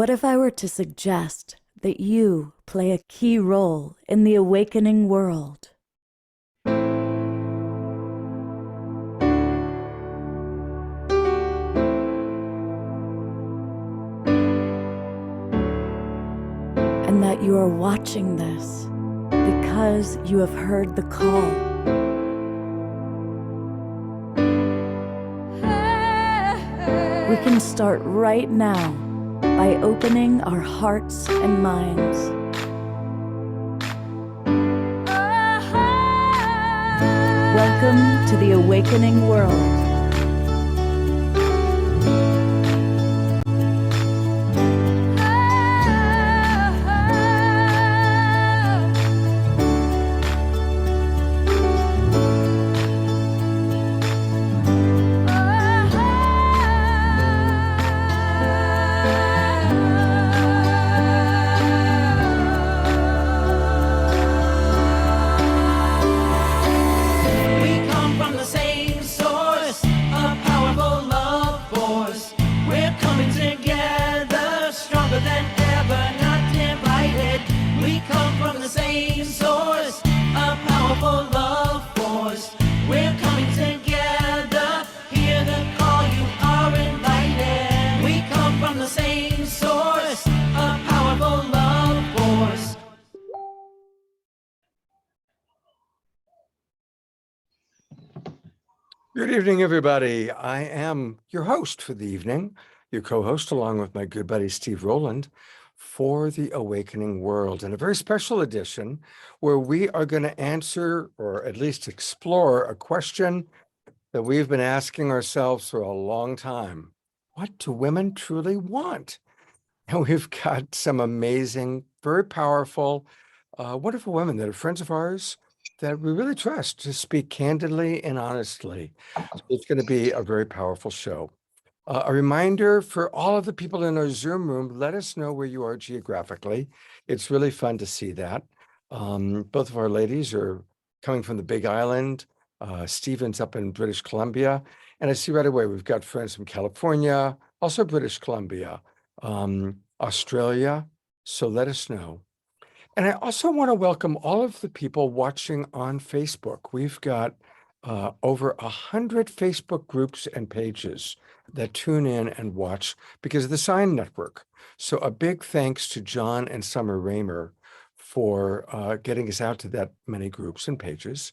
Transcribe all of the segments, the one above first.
What if I were to suggest that you play a key role in the awakening world? And that you are watching this because you have heard the call. We can start right now by opening our hearts and minds. Welcome to the awakening world. Good evening, everybody. I am your host for the evening, your co-host, along with my good buddy, Steve Roland, for the Awakening World, and a very special edition where we are going to answer, or at least explore, a question that we've been asking ourselves for a long time. What do women truly want? And we've got some amazing, very powerful, wonderful women that are friends of ours that we really trust to speak candidly and honestly. So it's going to be a very powerful show. A reminder for all of the people in our Zoom room, let us know where you are geographically. It's really fun to see that. Both of our ladies are coming from the Big Island. Stephen's up in British Columbia. And I see right away, we've got friends from California, also British Columbia, Australia. So let us know. And I also want to welcome all of the people watching on Facebook. We've got over 100 Facebook groups and pages that tune in and watch because of the Sign Network. So a big thanks to John and Summer Raymer for getting us out to that many groups and pages.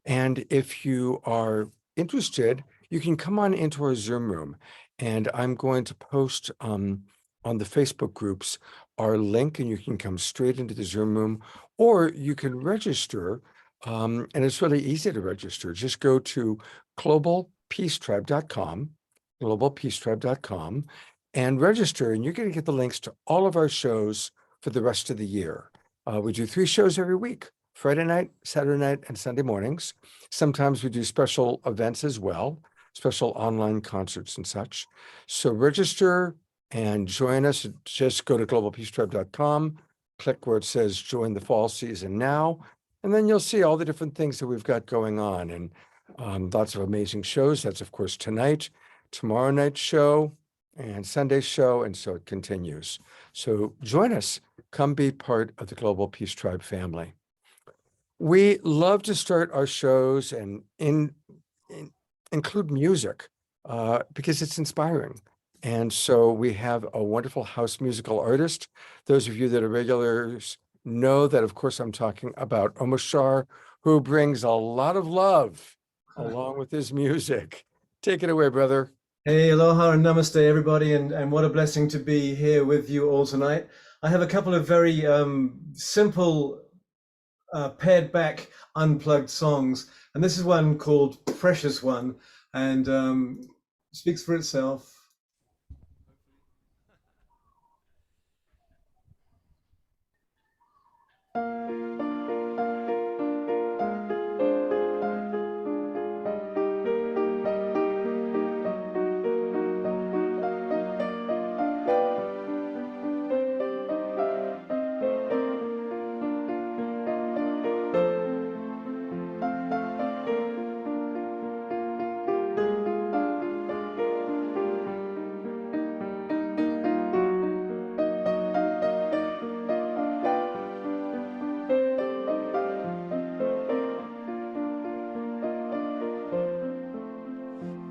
And if you are interested, you can come on into our Zoom room, and I'm going to post on the Facebook groups our link, and you can come straight into the Zoom room, or you can register, and it's really easy to register. Just go to globalpeacetribe.com, and register, and you're going to get the links to all of our shows for the rest of the year. We do 3 shows every week: Friday night, Saturday night, and Sunday mornings. Sometimes we do special events as well, special online concerts and such. So register and join us. Just go to globalpeacetribe.com, click where it says join the fall season now, and then you'll see all the different things that we've got going on, and lots of amazing shows. That's, of course, tonight, tomorrow night's show, and Sunday's show, and so it continues. So join us. Come be part of the Global Peace Tribe family. We love to start our shows and include music because it's inspiring. And so we have a wonderful house musical artist. Those of you that are regulars know that, of course, I'm talking about Omashar, who brings a lot of love along with his music. Take it away, brother. Hey, aloha and namaste, everybody, and what a blessing to be here with you all tonight. I have a couple of very simple, pared back, unplugged songs, and this is one called Precious One, and speaks for itself.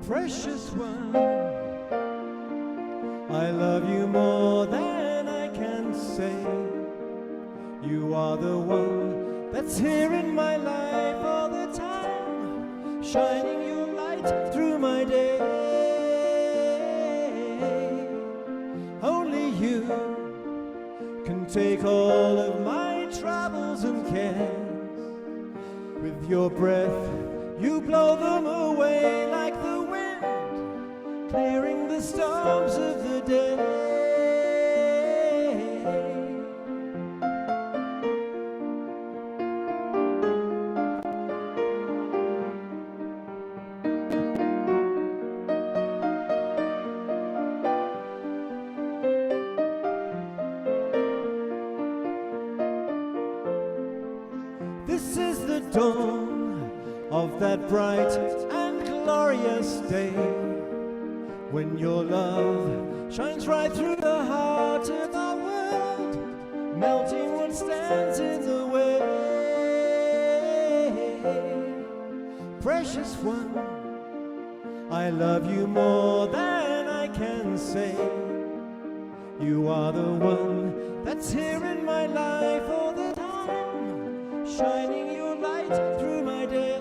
Precious one, I love you more than I can say. You are the one that's here in my life all the time, shining your light through my day. Only you can take all of my troubles and cares. With your breath, you blow them away like the wind, clearing the storms of the day. This is the dawn of that bright and glorious day, when your love shines right through the heart of our world, melting what stands in the way. Precious one, I love you more than I can say. You are the one that's here in my life all the time, shining your light through my day.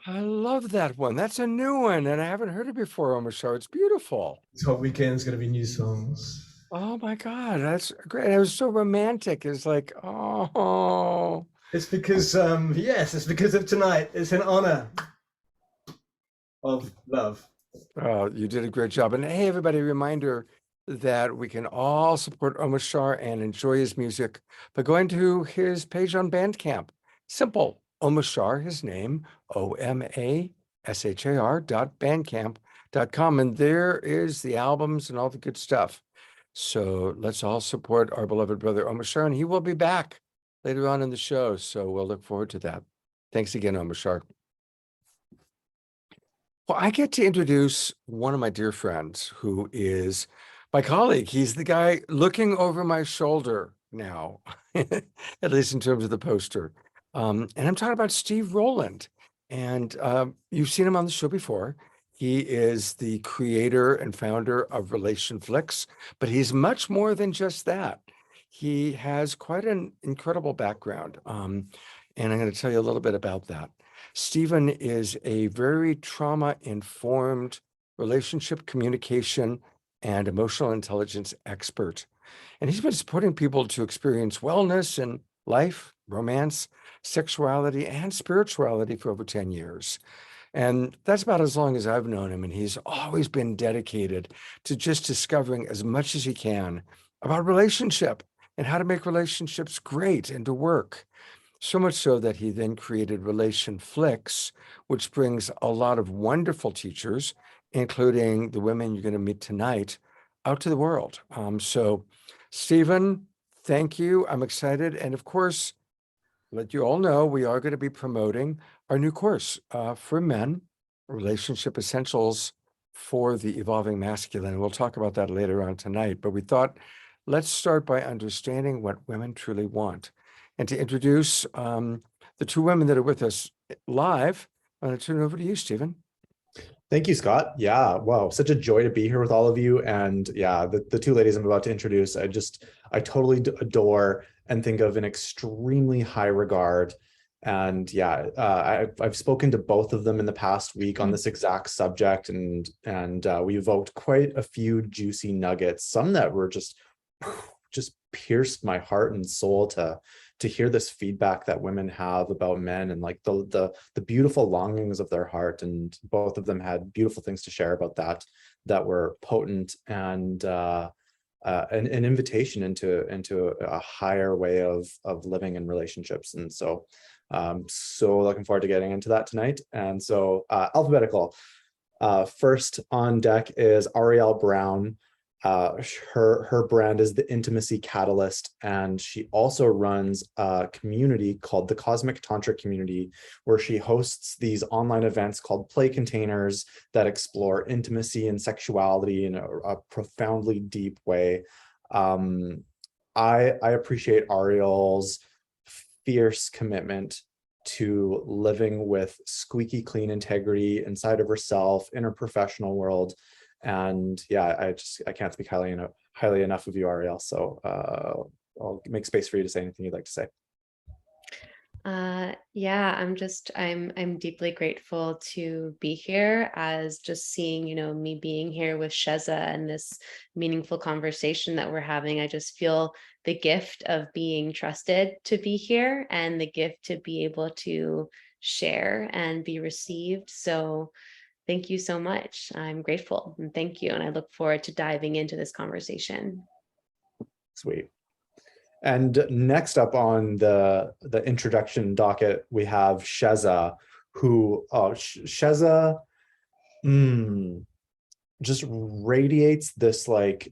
I love that one. That's a new one, and I haven't heard it before, Omashar. It's beautiful. Top weekend's gonna be new songs. Oh my God, that's great. It was so romantic. It's like, oh. It's because, yes, it's because of tonight. It's in honor of love. Oh, you did a great job. And hey, everybody, reminder that we can all support Omashar and enjoy his music by going to his page on Bandcamp. Simple. Omashar, his name, OMASHAR.bandcamp.com. And there is the albums and all the good stuff. So let's all support our beloved brother Omashar, and he will be back later on in the show. So we'll look forward to that. Thanks again, Omashar. Well, I get to introduce one of my dear friends who is my colleague. He's the guy looking over my shoulder now, at least in terms of the poster. And I'm talking about Steve Roland. And you've seen him on the show before. He is the creator and founder of RelationFlix, but he's much more than just that. He has quite an incredible background. And I'm going to tell you a little bit about that. Steven is a very trauma-informed relationship communication and emotional intelligence expert. And he's been supporting people to experience wellness in life, romance, sexuality, and spirituality for over 10 years. And that's about as long as I've known him. And he's always been dedicated to just discovering as much as he can about relationship and how to make relationships great and to work. So much so that he then created RelationFlix, which brings a lot of wonderful teachers, including the women you're going to meet tonight, out to the world. So, Steven, thank you. I'm excited. And of course, let you all know, we are going to be promoting our new course for men, Relationship Essentials for the Evolving Masculine. We'll talk about that later on tonight. But we thought, let's start by understanding what women truly want. And to introduce the two women that are with us live, I'm going to turn it over to you, Steven. Thank you, Scott. Yeah, wow, such a joy to be here with all of you. And yeah, the two ladies I'm about to introduce, I totally adore and think of in extremely high regard. And yeah, I've spoken to both of them in the past week on this exact subject, and we evoked quite a few juicy nuggets, some that were just pierced my heart and soul to hear this feedback that women have about men and like the beautiful longings of their heart. And both of them had beautiful things to share about that were potent and an invitation into a higher way of living in relationships. And so so looking forward to getting into that tonight. And so alphabetical, first on deck is Arielle Brown. Her brand is the Intimacy Catalyst, and she also runs a community called the Cosmic Tantra Community, where she hosts these online events called play containers that explore intimacy and sexuality in a profoundly deep way. I appreciate Arielle's fierce commitment to living with squeaky clean integrity inside of herself in her professional world. And yeah, I can't speak highly enough of you, Arielle. So I'll make space for you to say anything you'd like to say. Yeah, I'm deeply grateful to be here, as just seeing, me being here with Sheza and this meaningful conversation that we're having. I just feel the gift of being trusted to be here and the gift to be able to share and be received. So thank you so much. I'm grateful and thank you. And I look forward to diving into this conversation. Sweet. And next up on the introduction docket, we have Sheza, who Sheza just radiates this like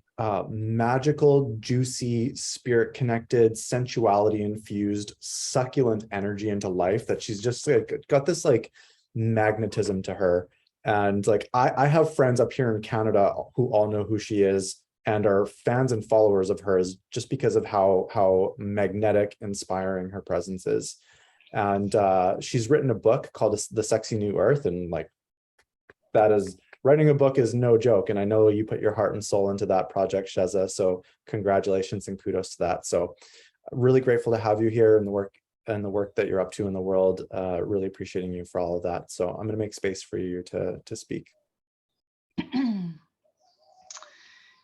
magical, juicy, spirit connected, sensuality infused, succulent energy into life that she's just like got this like magnetism to her. And like I have friends up here in Canada who all know who she is and are fans and followers of hers just because of how magnetic, inspiring her presence is. And she's written a book called The Sexy New Earth, and like that is, writing a book is no joke. And I know you put your heart and soul into that project, Sheza. So congratulations and kudos to that. So really grateful to have you here and the work that you're up to in the world. Really appreciating you for all of that. So I'm going to make space for you to speak.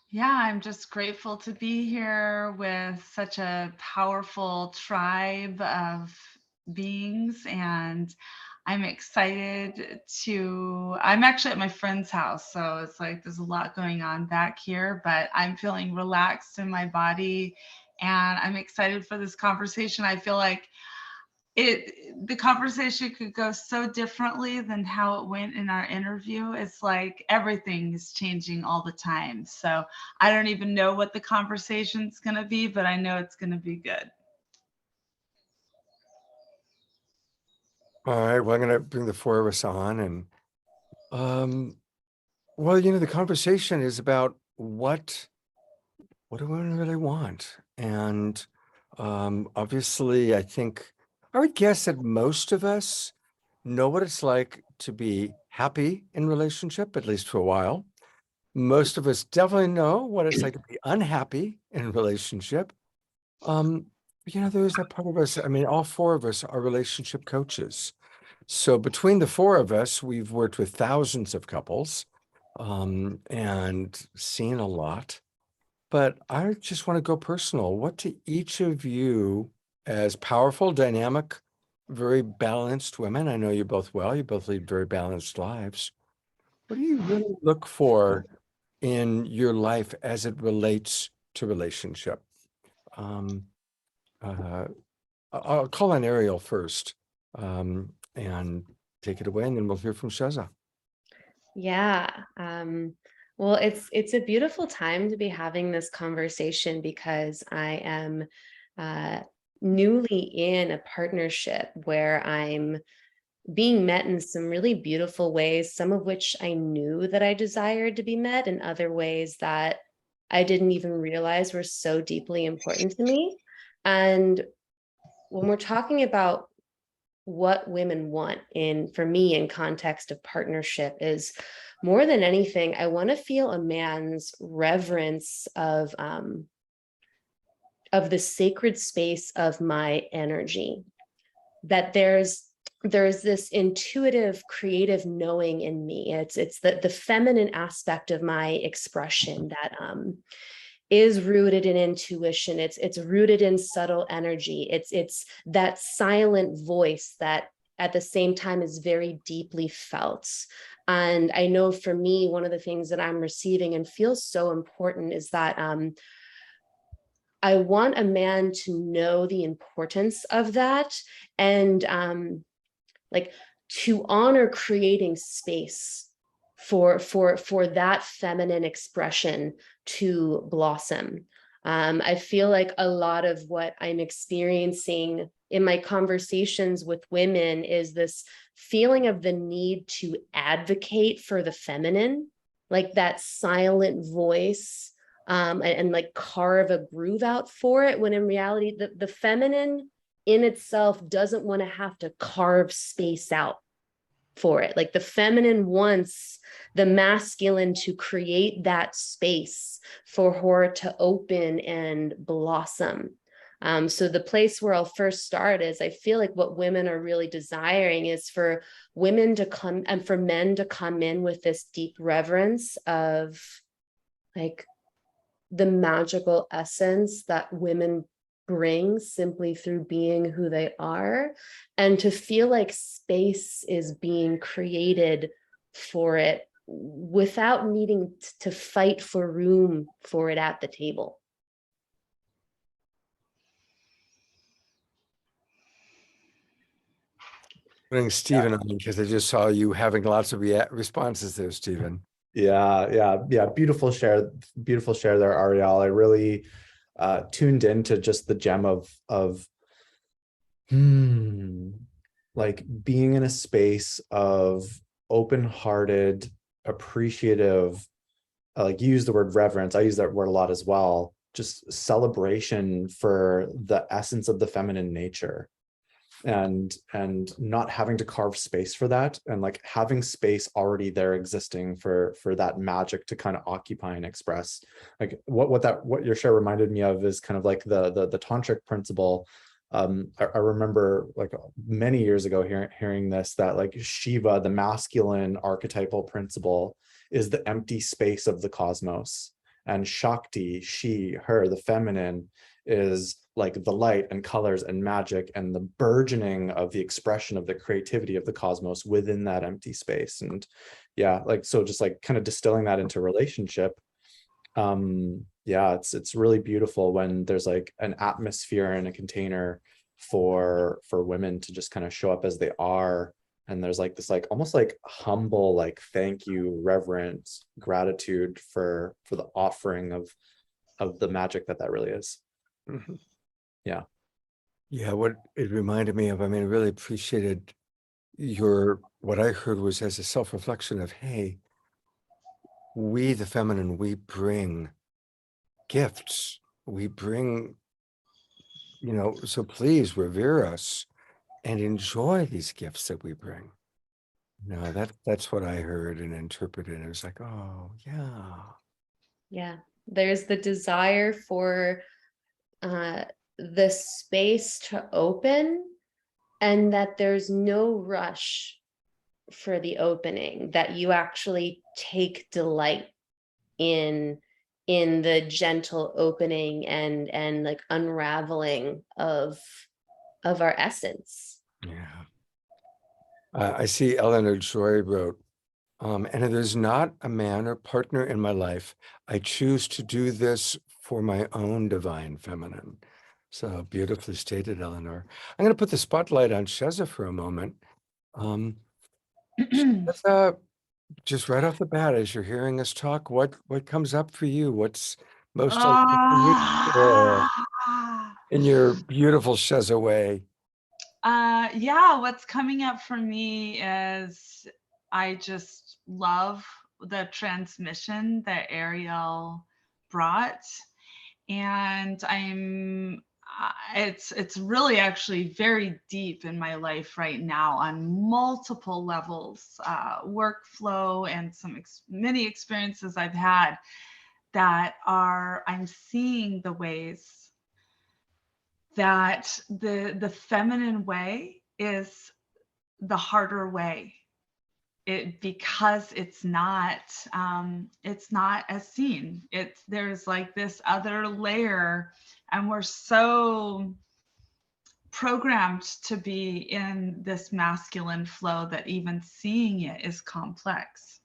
Yeah, I'm just grateful to be here with such a powerful tribe of beings, and I'm excited I'm actually at my friend's house, so it's like there's a lot going on back here, but I'm feeling relaxed in my body and I'm excited for this conversation. I feel like the conversation could go so differently than how it went in our interview. It's like everything is changing all the time. So I don't even know what the conversation's going to be, but I know it's going to be good. All right, well, I'm going to bring the four of us on. And, well, the conversation is about what do women really want? And obviously, I would guess that most of us know what it's like to be happy in relationship, at least for a while. Most of us definitely know what it's like to be unhappy in relationship. There's that part of us, all four of us are relationship coaches. So between the four of us, we've worked with thousands of couples and seen a lot. But I just want to go personal. What do each of you, as powerful, dynamic, very balanced women, I know you both well, you both lead very balanced lives. What do you really look for in your life as it relates to relationship? I'll call on Arielle first and take it away, and then we'll hear from Sheza. Yeah. Well, it's a beautiful time to be having this conversation because I am newly in a partnership where I'm being met in some really beautiful ways, some of which I knew that I desired to be met, and other ways that I didn't even realize were so deeply important to me. And when we're talking about what women want for me in context of partnership, is more than anything, I want to feel a man's reverence of the sacred space of my energy, that there's this intuitive, creative knowing in me. It's the feminine aspect of my expression that is rooted in intuition. It's rooted in subtle energy. It's that silent voice that at the same time is very deeply felt. And I know for me, one of the things that I'm receiving and feels so important is that I want a man to know the importance of that, and like to honor creating space for that feminine expression to blossom. I feel like a lot of what I'm experiencing in my conversations with women is this feeling of the need to advocate for the feminine, like that silent voice, and like carve a groove out for it, when in reality, the feminine in itself doesn't want to have to carve space out for it. Like the feminine wants the masculine to create that space for her to open and blossom. So the place where I'll first start is, I feel like what women are really desiring is for women to come and for men to come in with this deep reverence of like the magical essence that women bring simply through being who they are, and to feel like space is being created for it without needing to fight for room for it at the table. Putting Stephen on because I just saw you having lots of responses there, Stephen. Yeah. Beautiful share there, Arielle. I really tuned into just the gem of like being in a space of open-hearted, appreciative, like you use the word reverence, I use that word a lot as well, just celebration for the essence of the feminine nature, and not having to carve space for that, and like having space already there existing for that magic to kind of occupy and express. Like what your share reminded me of is kind of like the tantric principle. I remember like many years ago hearing this, that like Shiva, the masculine archetypal principle, is the empty space of the cosmos, and Shakti, she, her, the feminine, is like the light and colors and magic and the burgeoning of the expression of the creativity of the cosmos within that empty space. And yeah, like, so just like kind of distilling that into relationship. Yeah, it's really beautiful when there's like an atmosphere and a container for women to just kind of show up as they are. And there's like this, like almost like humble, like thank you, reverence, gratitude for the offering of the magic that really is. Mm-hmm. Yeah. What it reminded me of, I mean, I really appreciated what I heard was as a self-reflection of, hey, we, the feminine, we bring gifts, we bring, so please revere us and enjoy these gifts that we bring. No, that's what I heard and interpreted. And it was like, oh yeah. Yeah, there's the desire for the space to open, and that there's no rush for the opening, that you actually take delight in the gentle opening and like unraveling of our essence. Yeah. I see Eleanor Joy wrote, and there's not a man or partner in my life. I choose to do this for my own divine feminine. So beautifully stated, Eleanor. I'm going to put the spotlight on Sheza for a moment. Sheza, just right off the bat, as you're hearing us talk, what comes up for you? What's most in your beautiful Sheza way? Yeah, what's coming up for me is I just love the transmission that Arielle brought, and it's really actually very deep in my life right now on multiple levels, workflow and many experiences I've had that I'm seeing the ways that the feminine way is the harder way, because it's not as seen. There's like this other layer, and we're so programmed to be in this masculine flow that even seeing it is complex.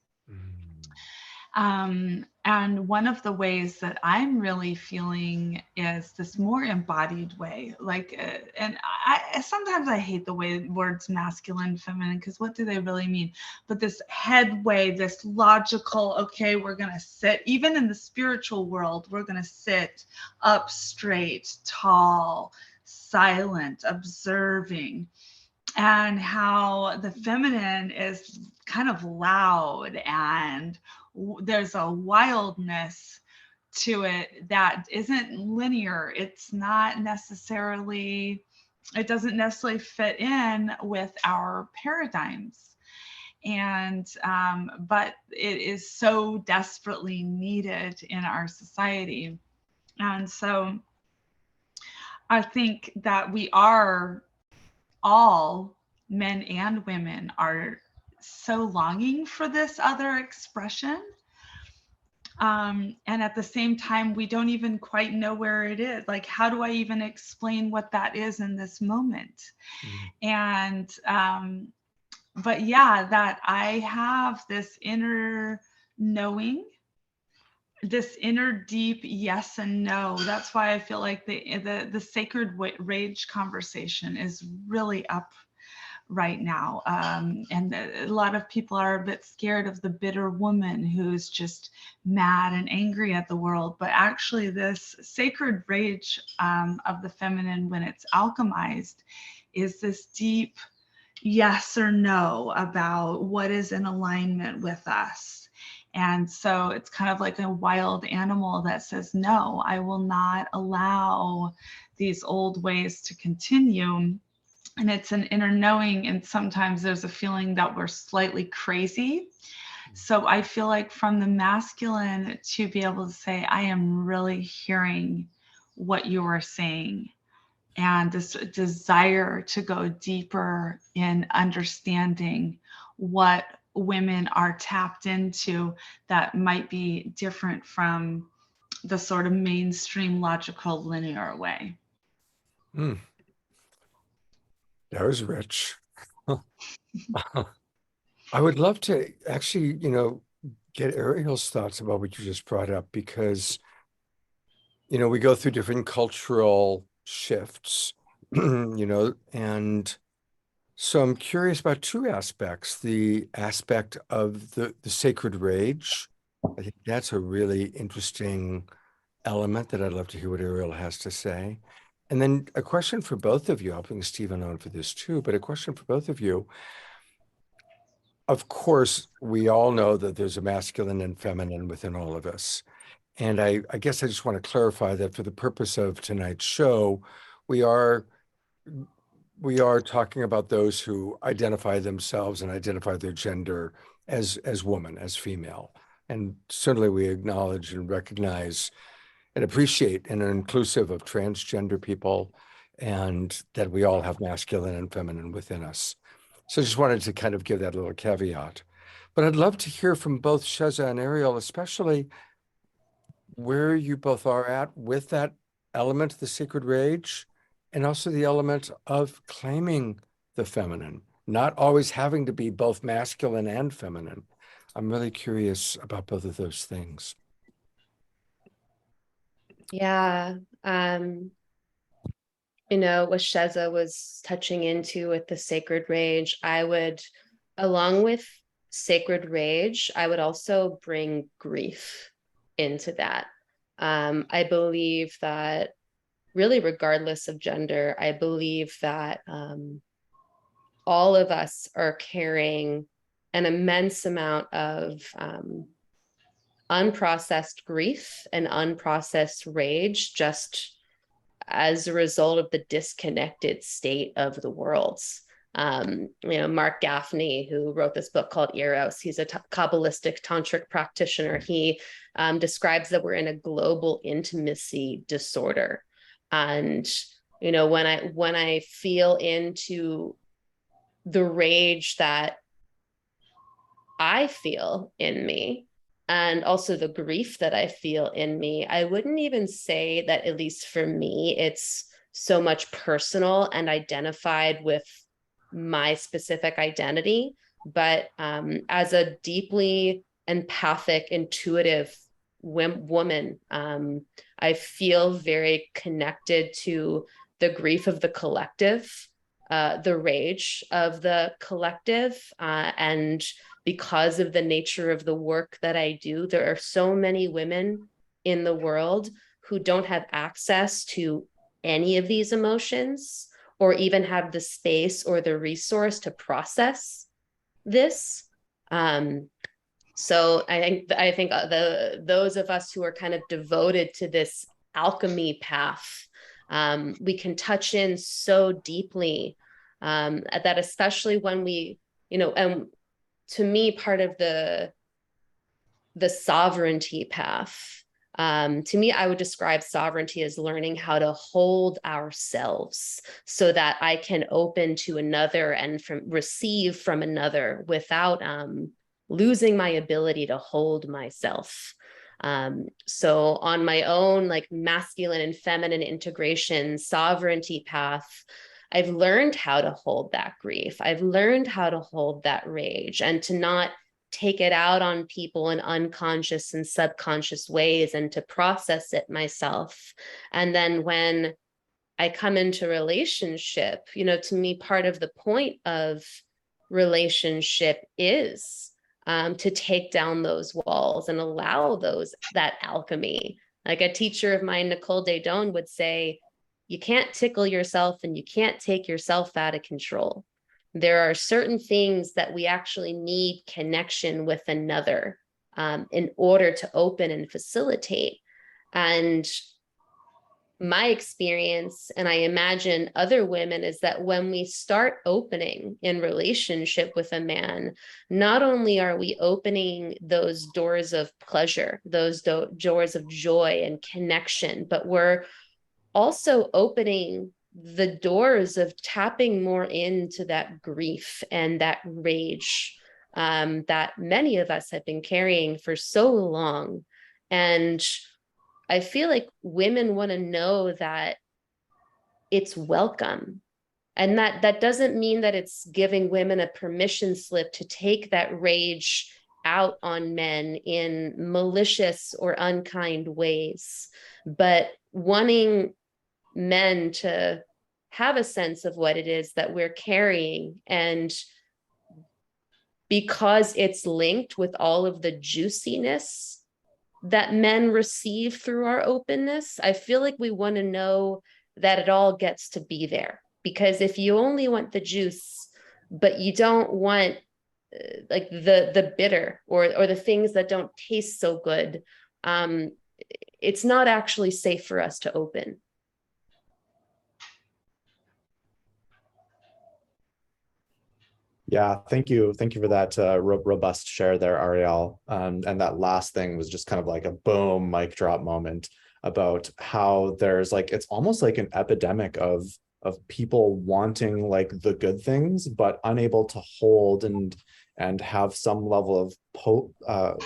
And one of the ways that I'm really feeling is this more embodied way. Like, and I sometimes I hate the way words masculine, feminine, because what do they really mean? But this headway, this logical, okay, we're going to sit, even in the spiritual world, we're going to sit up straight, tall, silent, observing. And how the feminine is kind of loud, and there's a wildness to it that isn't linear. It's not necessarily, it doesn't necessarily fit in with our paradigms. And, but it is so desperately needed in our society. And so I think that we are all, men and women, are so longing for this other expression. And at the same time, we don't even quite know where it is. Like, how do I even explain what that is in this moment? And, but yeah, that I have this inner knowing, this inner deep yes and no. That's why I feel like the sacred rage conversation is really up right now. And a lot of people are a bit scared of the bitter woman who's just mad and angry at the world. But actually, this sacred rage of the feminine, when it's alchemized, is this deep yes or no about what is in alignment with us. And so it's kind of like a wild animal that says, no, I will not allow these old ways to continue. And it's an inner knowing. And sometimes there's a feeling that we're slightly crazy. So I feel like from the masculine to be able to say, I am really hearing what you are saying. And this desire to go deeper in understanding what women are tapped into that might be different from the sort of mainstream logical linear way. That was rich. I would love to actually, get Arielle's thoughts about what you just brought up, because, we go through different cultural shifts, and so I'm curious about two aspects. The aspect of the sacred rage. I think that's a really interesting element that I'd love to hear what Arielle has to say. And then a question for both of you. I'll bring Stephen on for this too, but a question for both of you. Of course, we all know that there's a masculine and feminine within all of us. And I guess I just want to clarify that for the purpose of tonight's show, we are talking about those who identify themselves and identify their gender as woman, as female. And certainly we acknowledge and recognize and appreciate and are inclusive of transgender people, and that we all have masculine and feminine within us. So I just wanted to kind of give that little caveat. But I'd love to hear from both Sheza and Arielle, especially where you both are at with that element, the sacred rage, and also the element of claiming the feminine, not always having to be both masculine and feminine. I'm really curious about both of those things. Yeah. What Sheza was touching into with the sacred rage, I would, along with sacred rage, I would also bring grief into that. I believe that really, regardless of gender, I believe that all of us are carrying an immense amount of unprocessed grief and unprocessed rage, just as a result of the disconnected state of the worlds. Mark Gaffney, who wrote this book called Eros, he's a Kabbalistic tantric practitioner. He describes that we're in a global intimacy disorder. And, when I feel into the rage that I feel in me, and also the grief that I feel in me, I wouldn't even say that, at least for me, it's so much personal and identified with my specific identity, but as a deeply empathic, intuitive woman. I feel very connected to the grief of the collective, the rage of the collective, and because of the nature of the work that I do, there are so many women in the world who don't have access to any of these emotions, or even have the space or the resource to process this. So I think those of us who are kind of devoted to this alchemy path, we can touch in so deeply, that especially when we, and to me, part of the sovereignty path, to me, I would describe sovereignty as learning how to hold ourselves so that I can open to another and receive from another without losing my ability to hold myself. So on my own, like masculine and feminine integration, sovereignty path, I've learned how to hold that grief. I've learned how to hold that rage and to not take it out on people in unconscious and subconscious ways, and to process it myself. And then when I come into relationship, to me, part of the point of relationship is to take down those walls and allow that alchemy. Like a teacher of mine, Nicole Daydon, would say, you can't tickle yourself and you can't take yourself out of control. There are certain things that we actually need connection with another in order to open and facilitate. And my experience, and I imagine other women, is that when we start opening in relationship with a man, not only are we opening those doors of pleasure, those doors of joy and connection, but we're also opening the doors of tapping more into that grief and that rage that many of us have been carrying for so long. And I feel like women want to know that it's welcome. And that doesn't mean that it's giving women a permission slip to take that rage out on men in malicious or unkind ways, but wanting men to have a sense of what it is that we're carrying. And because it's linked with all of the juiciness that men receive through our openness, I feel like we want to know that it all gets to be there. Because if you only want the juice, but you don't want like the bitter or the things that don't taste so good, it's not actually safe for us to open. Yeah, thank you. Thank you for that robust share there, Arielle. And that last thing was just kind of like a boom, mic drop moment about how there's like, it's almost like an epidemic of people wanting like the good things, but unable to hold and have some level of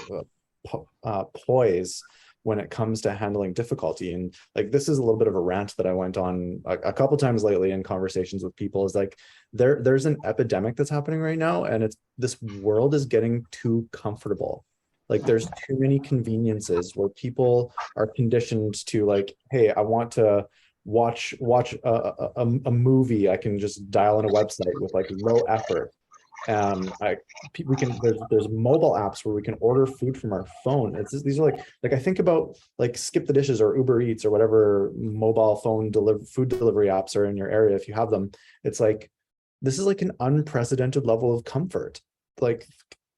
poise when it comes to handling difficulty. And like, this is a little bit of a rant that I went on a couple times lately in conversations with people, is like, there's an epidemic that's happening right now, and it's this world is getting too comfortable. Like there's too many conveniences where people are conditioned to like, hey, I want to watch a movie. I can just dial in a website with like low effort. There's mobile apps where we can order food from our phone. These are like I think about like Skip the Dishes or Uber Eats or whatever mobile phone food delivery apps are in your area. If you have them, it's like, this is like an unprecedented level of comfort. Like,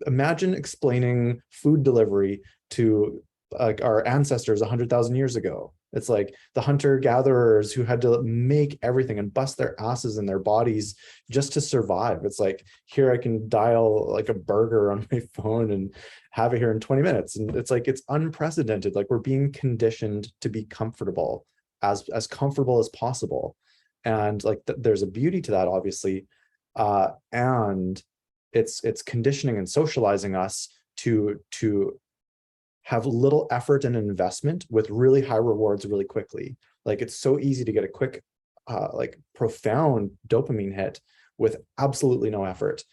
imagine explaining food delivery to like our ancestors 100,000 years ago. It's like the hunter-gatherers who had to make everything and bust their asses in their bodies just to survive. It's like, here I can dial like a burger on my phone and have it here in 20 minutes. And it's like, it's unprecedented. Like, we're being conditioned to be comfortable, as comfortable as possible. And like, there's a beauty to that, obviously. And it's conditioning and socializing us to have little effort and investment with really high rewards really quickly. Like, it's so easy to get a quick, like profound dopamine hit with absolutely no effort.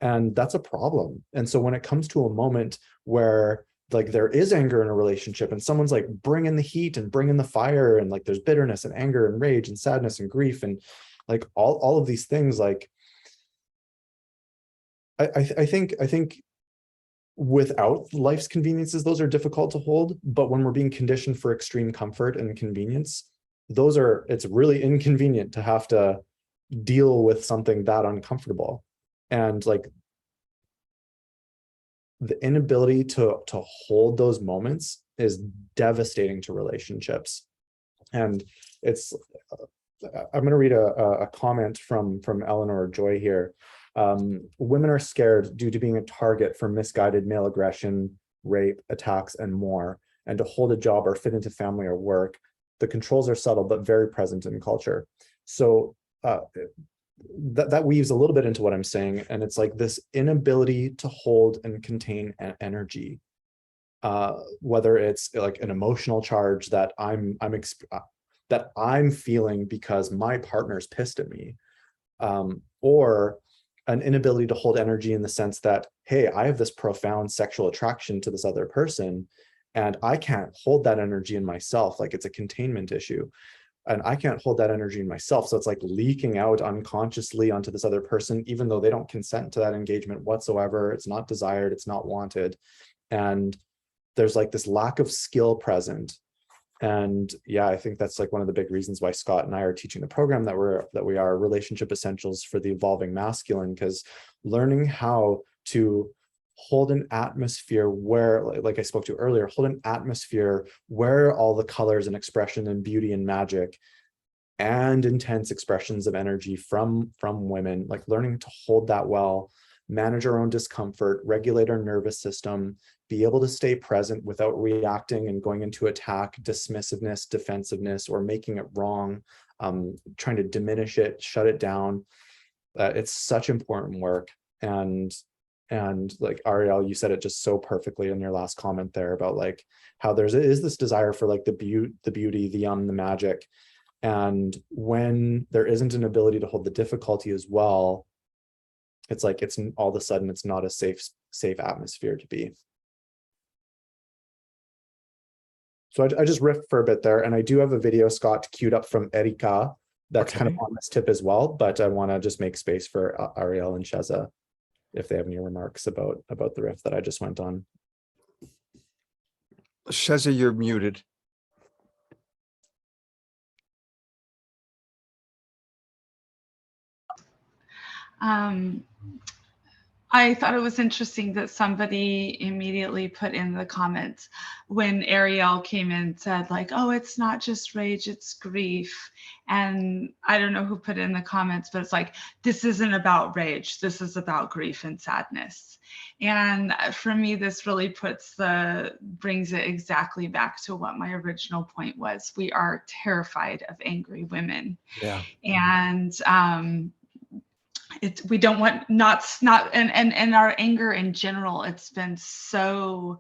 And that's a problem. And so when it comes to a moment where like there is anger in a relationship and someone's like bringing the heat and bringing the fire, and like there's bitterness and anger and rage and sadness and grief and like all of these things, like I think without life's conveniences, those are difficult to hold. But when we're being conditioned for extreme comfort and convenience, it's really inconvenient to have to deal with something that uncomfortable. And like the inability to hold those moments is devastating to relationships. And it's, I'm going to read a comment from Eleanor Joy here. Women are scared due to being a target for misguided male aggression, rape, attacks, and more. And to hold a job or fit into family or work, the controls are subtle but very present in culture. So that weaves a little bit into what I'm saying, and it's like this inability to hold and contain energy, whether it's like an emotional charge that I'm feeling because my partner's pissed at me, or an inability to hold energy in the sense that, hey, I have this profound sexual attraction to this other person, and I can't hold that energy in myself. Like it's a containment issue. And I can't hold that energy in myself. So it's like leaking out unconsciously onto this other person, even though they don't consent to that engagement whatsoever. It's not desired, it's not wanted. And there's like this lack of skill present. And yeah, I think that's like one of the big reasons why Scott and I are teaching the program that we are Relationship Essentials for the Evolving Masculine, because learning how to hold an atmosphere where, like I spoke to earlier, hold an atmosphere where all the colors and expression and beauty and magic and intense expressions of energy from women, like learning to hold that well, manage our own discomfort, regulate our nervous system, be able to stay present without reacting and going into attack, dismissiveness, defensiveness, or making it wrong, trying to diminish it, shut it down. It's such important work. And like Arielle, you said it just so perfectly in your last comment there about like how there is this desire for like the beauty, the magic. And when there isn't an ability to hold the difficulty as well, it's like it's all of a sudden it's not a safe atmosphere to be. So I just riffed for a bit there, and I do have a video, Scott, queued up from Erika that's kind of on this tip as well, but I want to just make space for Arielle and Sheza if they have any remarks about the riff that I just went on. Sheza, you're muted. I thought it was interesting that somebody immediately put in the comments when Arielle came in and said like, oh, it's not just rage, it's grief. And I don't know who put it in the comments, but it's like, this isn't about rage, this is about grief and sadness. And for me, this really brings it exactly back to what my original point was. We are terrified of angry women. Yeah. And we don't want and our anger in general, it's been so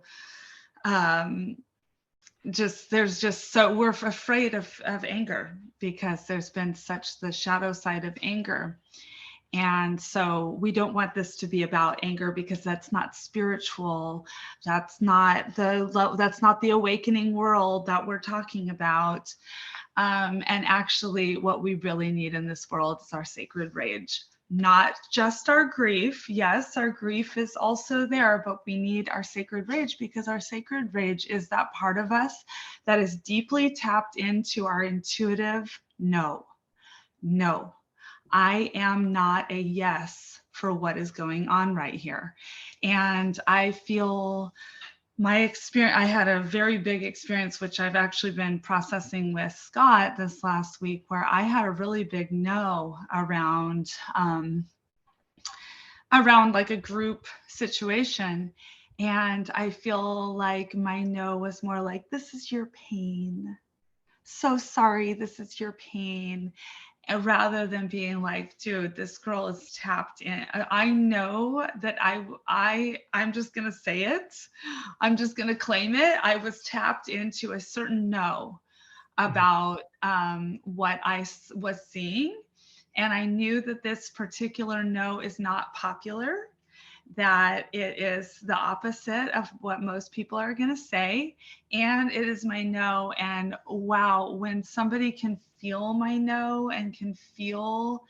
we're afraid of anger because there's been such the shadow side of anger. And so we don't want this to be about anger because that's not spiritual. That's not the awakening world that we're talking about. And actually what we really need in this world is our sacred rage. Not just our grief. Yes, our grief is also there, but we need our sacred rage because our sacred rage is that part of us that is deeply tapped into our intuitive no. I am not a yes for what is going on right here. And I feel my experience, I had a very big experience, which I've actually been processing with Scott this last week, where I had a really big no around like a group situation. And I feel like my no was more like, this is your pain. So sorry, this is your pain. And rather than being like, dude, this girl is tapped in. I know that I'm just going to say it. I'm just going to claim it. I was tapped into a certain no about what I was seeing. And I knew that this particular no is not popular. that it is the opposite of what most people are going to say. And it is my no. And wow, when somebody can feel my no and can feel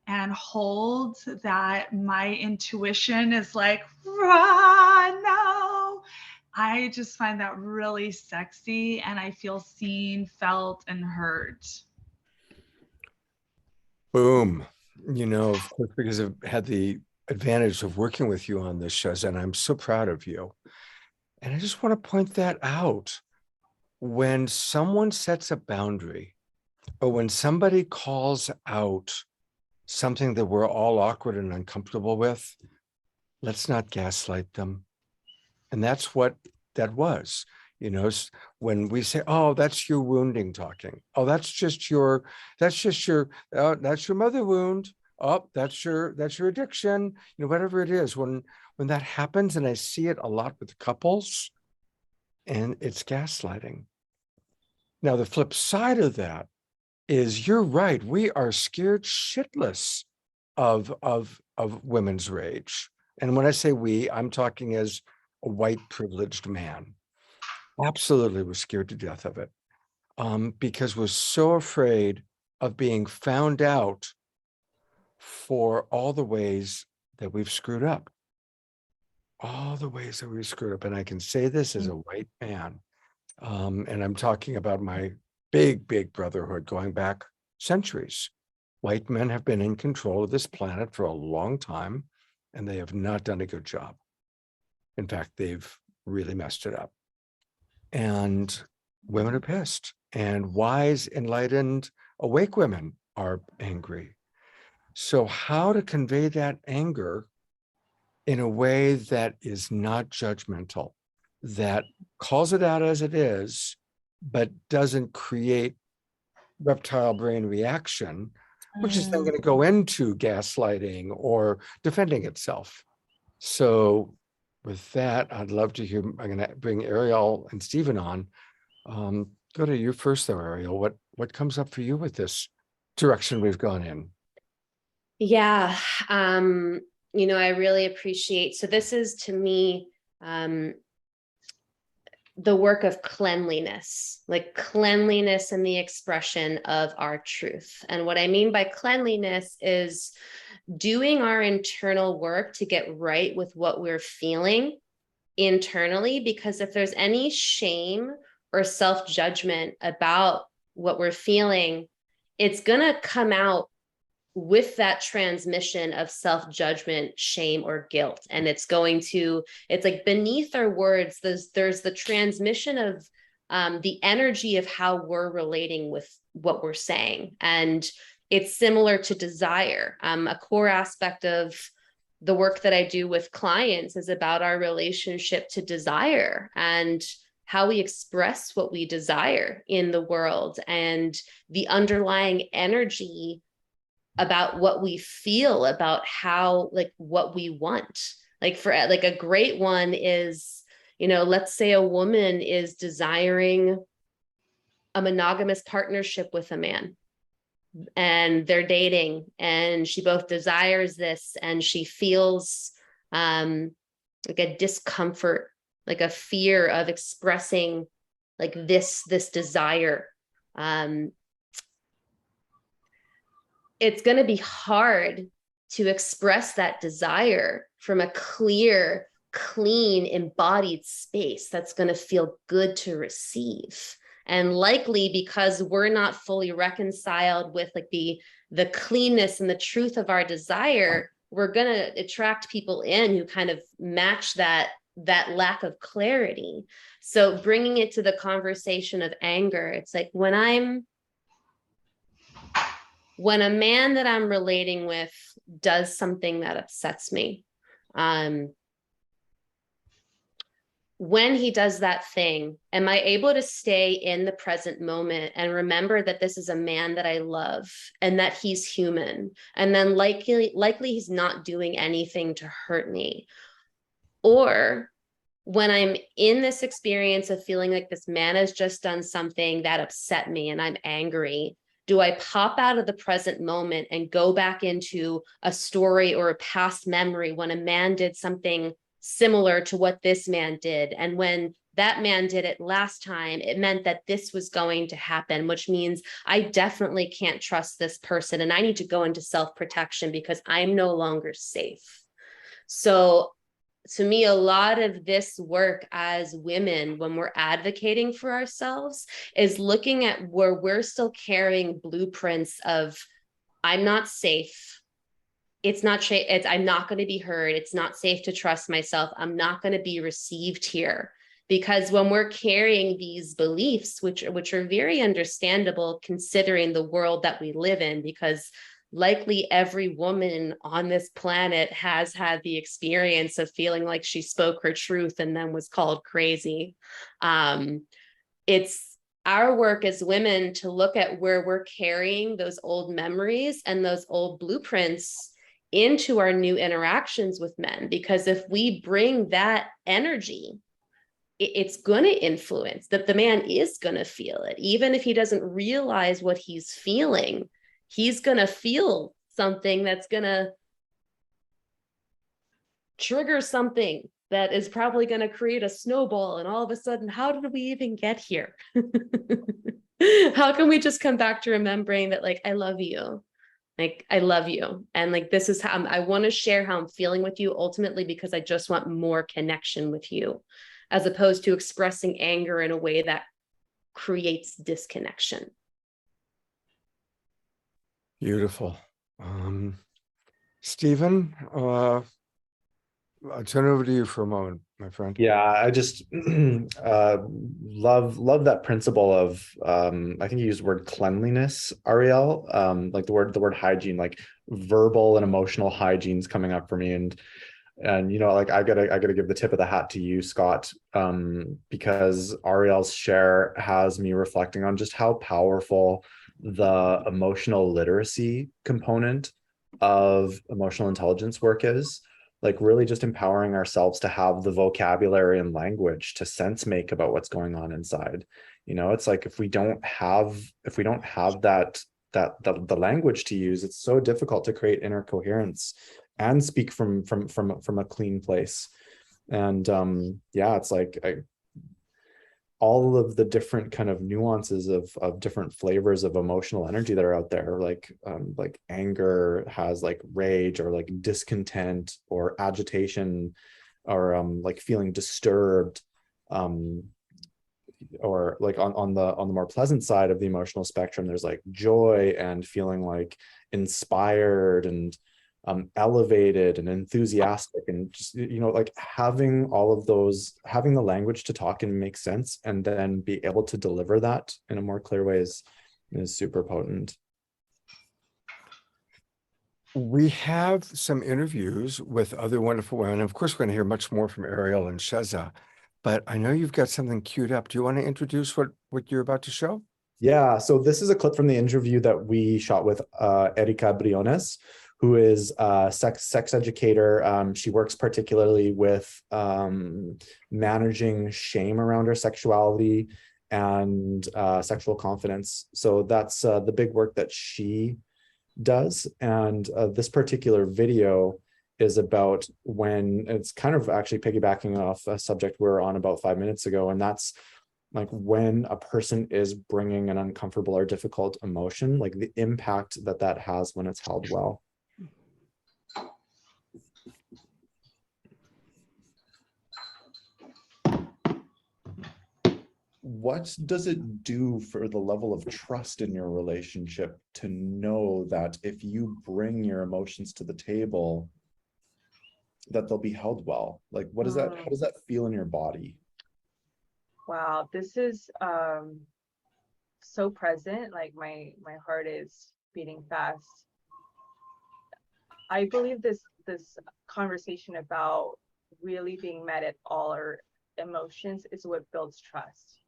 and hold that my intuition is like, run, no. I just find that really sexy, and I feel seen, felt, and heard. Boom. You know, of course, because I've had the advantage of working with you on this shows, and I'm so proud of you. And I just want to point that out. When someone sets a boundary, or when somebody calls out something that we're all awkward and uncomfortable with, let's not gaslight them. And that's what that was. You know, when we say, oh, that's your wounding talking. Oh, that's just your mother wound. Oh, that's your addiction. You know, whatever it is, when that happens, and I see it a lot with couples, and it's gaslighting. Now, the flip side of that is, you're right. We are scared shitless of women's rage. And when I say we, I'm talking as a white privileged man. Absolutely, we're scared to death of it, because we're so afraid of being found out for all the ways that we've screwed up. All the ways that we've screwed up. And I can say this as a white man. And I'm talking about my big brotherhood going back centuries. White men have been in control of this planet for a long time, and they have not done a good job. In fact, they've really messed it up. And women are pissed, and wise, enlightened, awake women are angry. So how to convey that anger in a way that is not judgmental, that calls it out as it is, but doesn't create reptile brain reaction, which is then going to go into gaslighting or defending itself. So with that, I'd love to hear, I'm going to bring Arielle and Steven on. Go to you first though, Arielle. What comes up for you with this direction we've gone in? Yeah, you know, I really appreciate, so this is to me, the work of cleanliness, like cleanliness and the expression of our truth. And what I mean by cleanliness is doing our internal work to get right with what we're feeling internally, because if there's any shame or self-judgment about what we're feeling, it's going to come out with that transmission of self-judgment, shame, or guilt. And it's like beneath our words, there's the transmission of the energy of how we're relating with what we're saying. And it's similar to desire. A core aspect of the work that I do with clients is about our relationship to desire and how we express what we desire in the world, and the underlying energy about what we feel, about how, like, what we want. Like, for like a great one is, you know, let's say a woman is desiring a monogamous partnership with a man, and they're dating, and she both desires this, and she feels like a discomfort, like a fear of expressing like this desire. It's going to be hard to express that desire from a clear, clean, embodied space that's going to feel good to receive. And likely because we're not fully reconciled with like the cleanness and the truth of our desire, we're going to attract people in who kind of match that lack of clarity. So bringing it to the conversation of anger, it's like when a man that I'm relating with does something that upsets me, when he does that thing, am I able to stay in the present moment and remember that this is a man that I love and that he's human, and then likely he's not doing anything to hurt me? Or when I'm in this experience of feeling like this man has just done something that upset me and I'm angry, Do I pop out of the present moment and go back into a story or a past memory when a man did something similar to what this man did? And when that man did it last time, it meant that this was going to happen, which means I definitely can't trust this person. And I need to go into self-protection because I'm no longer safe. So to me, a lot of this work as women, when we're advocating for ourselves, is looking at where we're still carrying blueprints of, I'm not safe. I'm not going to be heard. It's not safe to trust myself. I'm not going to be received here. Because when we're carrying these beliefs, which are very understandable considering the world that we live in, because likely every woman on this planet has had the experience of feeling like she spoke her truth and then was called crazy. It's our work as women to look at where we're carrying those old memories and those old blueprints into our new interactions with men. Because if we bring that energy, it's going to influence that the man is going to feel it. Even if he doesn't realize what he's feeling, he's going to feel something that's going to trigger something that is probably going to create a snowball. And all of a sudden, how did we even get here? How can we just come back to remembering that, like, I love you. Like, I love you. And like, this is how I want to share how I'm feeling with you ultimately, because I just want more connection with you, as opposed to expressing anger in a way that creates disconnection. Beautiful. Stephen, I'll turn it over to you for a moment, my friend. Yeah, I just love that principle of I think you used the word cleanliness, Arielle. Like the word hygiene, like verbal and emotional hygiene's coming up for me, and you know, like I gotta give the tip of the hat to you, Scott, because Arielle's share has me reflecting on just how powerful the emotional literacy component of emotional intelligence work is. Like really just empowering ourselves to have the vocabulary and language to sense make about what's going on inside. You know, it's like if we don't have that the language to use, it's so difficult to create inner coherence and speak from a clean place. And yeah, it's like all of the different kind of nuances of different flavors of emotional energy that are out there, like anger has like rage, or like discontent or agitation, or like feeling disturbed, or like on the more pleasant side of the emotional spectrum, there's like joy and feeling like inspired and elevated and enthusiastic, and just, you know, like having all of those, having the language to talk and make sense, and then be able to deliver that in a more clear way is super potent. We have some interviews with other wonderful women. Of course, we're going to hear much more from Arielle and Sheza, but I know you've got something queued up. Do you want to introduce what you're about to show? Yeah, so this is a clip from the interview that we shot with Erika Briones, who is a sex educator. She works particularly with managing shame around her sexuality and sexual confidence. So that's the big work that she does. And this particular video is about when, it's kind of actually piggybacking off a subject we were on about 5 minutes ago, and that's like when a person is bringing an uncomfortable or difficult emotion, like the impact that has when it's held well. What does it do for the level of trust in your relationship to know that if you bring your emotions to the table, that they'll be held well? Like, what is that? How does that feel in your body? Wow, this is so present. Like my heart is beating fast. I believe this conversation about really being met at all our emotions is what builds trust.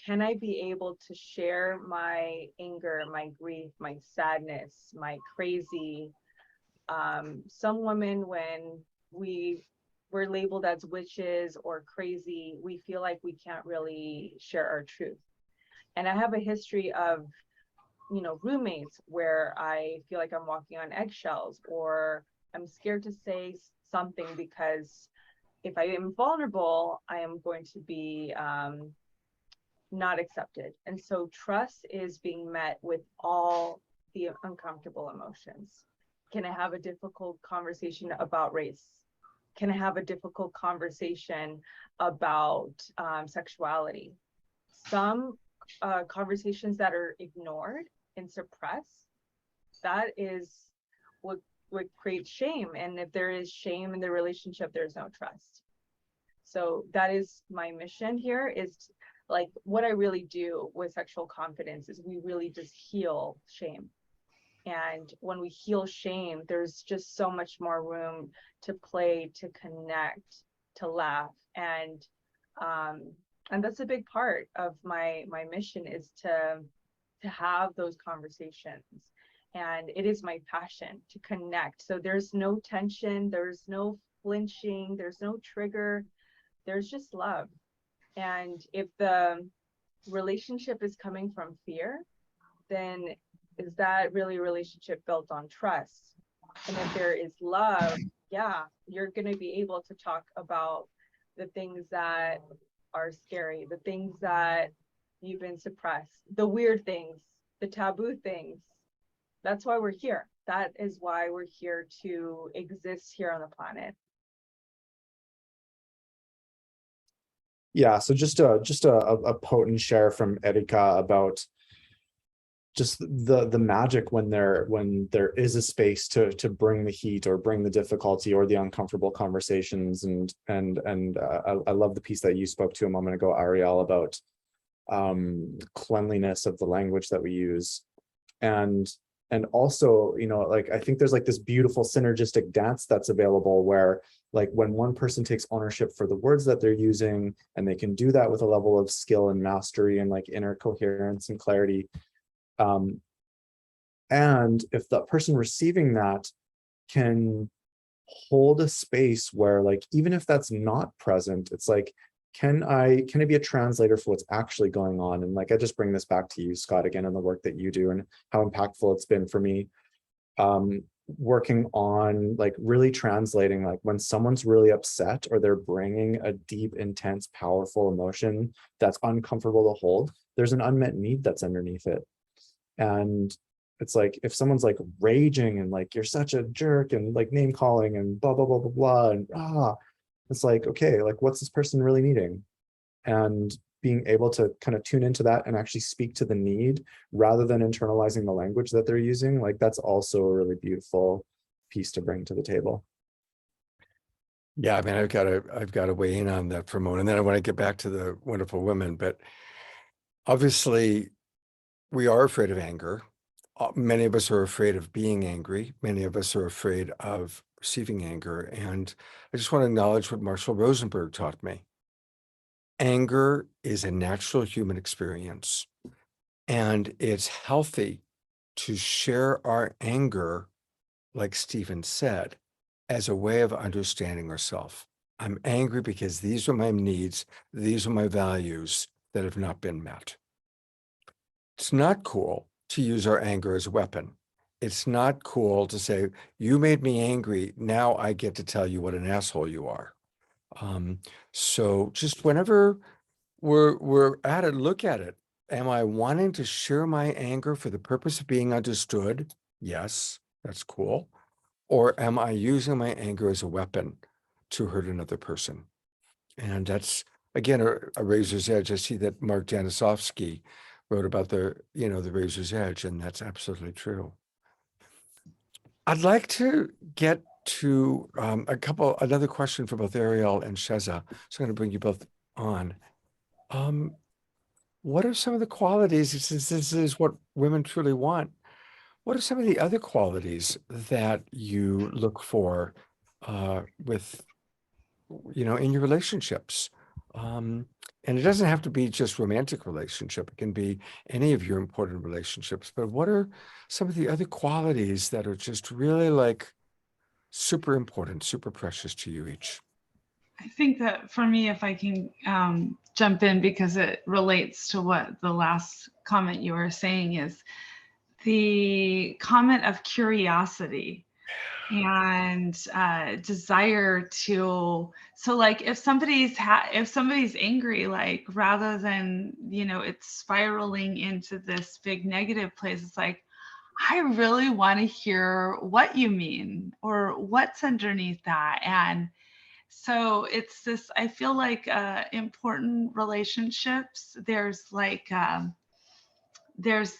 Can I be able to share my anger, my grief, my sadness, my crazy? Some women, when we're labeled as witches or crazy, we feel like we can't really share our truth. And I have a history of, roommates where I feel like I'm walking on eggshells, or I'm scared to say something because if I am vulnerable, I am going to be not accepted. And so trust is being met with all the uncomfortable emotions. Can I have a difficult conversation about race? Can I have a difficult conversation about sexuality? Some conversations that are ignored and suppressed, that is what creates shame. And if there is shame in the relationship, there's no trust. So that is my mission here, is like what I really do with sexual confidence is we really just heal shame. And when we heal shame, there's just so much more room to play, to connect, to laugh. And that's a big part of my mission, is to have those conversations. And it is my passion to connect. So there's no tension, there's no flinching, there's no trigger, there's just love. And if the relationship is coming from fear, then is that really a relationship built on trust? And if there is love, yeah, you're going to be able to talk about the things that are scary, the things that you've been suppressed, the weird things, the taboo things. That's why we're here. That is why we're here, to exist here on the planet. Yeah, so just a potent share from Erika about just the magic when there is a space to bring the heat or bring the difficulty or the uncomfortable conversations. And I love the piece that you spoke to a moment ago, Arielle, about cleanliness of the language that we use. And also, like, I think there's like this beautiful synergistic dance that's available where, like, when one person takes ownership for the words that they're using, and they can do that with a level of skill and mastery and like inner coherence and clarity. And if the person receiving that can hold a space where, like, even if that's not present, it's like, can I be a translator for what's actually going on? And like, I just bring this back to you, Scott, again, and the work that you do and how impactful it's been for me, working on like really translating, like when someone's really upset or they're bringing a deep, intense, powerful emotion that's uncomfortable to hold, there's an unmet need that's underneath it. And it's like, if someone's like raging and like, you're such a jerk and like name calling and blah, blah, blah, blah, blah, and it's like, okay, like what's this person really needing? And being able to kind of tune into that and actually speak to the need rather than internalizing the language that they're using, like that's also a really beautiful piece to bring to the table. Yeah, I mean, I've got to weigh in on that for a moment, and then I want to get back to the wonderful women. But obviously, we are afraid of anger. Many of us are afraid of being angry. Many of us are afraid of receiving anger. And I just want to acknowledge what Marshall Rosenberg taught me. Anger is a natural human experience, and it's healthy to share our anger, like Stephen said, as a way of understanding ourselves. I'm angry because these are my needs, these are my values that have not been met. It's not cool to use our anger as a weapon. It's not cool to say, you made me angry, now I get to tell you what an asshole you are. So just whenever we're at it, look at it. Am I wanting to share my anger for the purpose of being understood? Yes, that's cool. Or am I using my anger as a weapon to hurt another person? And that's, again, a razor's edge. I see that Mark Janisovsky wrote about the razor's edge, and that's absolutely true. I'd like to get to another question for both Arielle and Sheza. So I'm going to bring you both on. What are some of the qualities, since this is what women truly want, what are some of the other qualities that you look for with, in your relationships? And it doesn't have to be just romantic relationship. It can be any of your important relationships. But what are some of the other qualities that are just really like super important, super precious to you each? I think that for me, if I can jump in, because it relates to what the last comment you were saying, is the comment of curiosity and desire to. So like if somebody's angry, like rather than, it's spiraling into this big negative place, it's like, I really want to hear what you mean or what's underneath that. And so it's this, I feel like important relationships, there's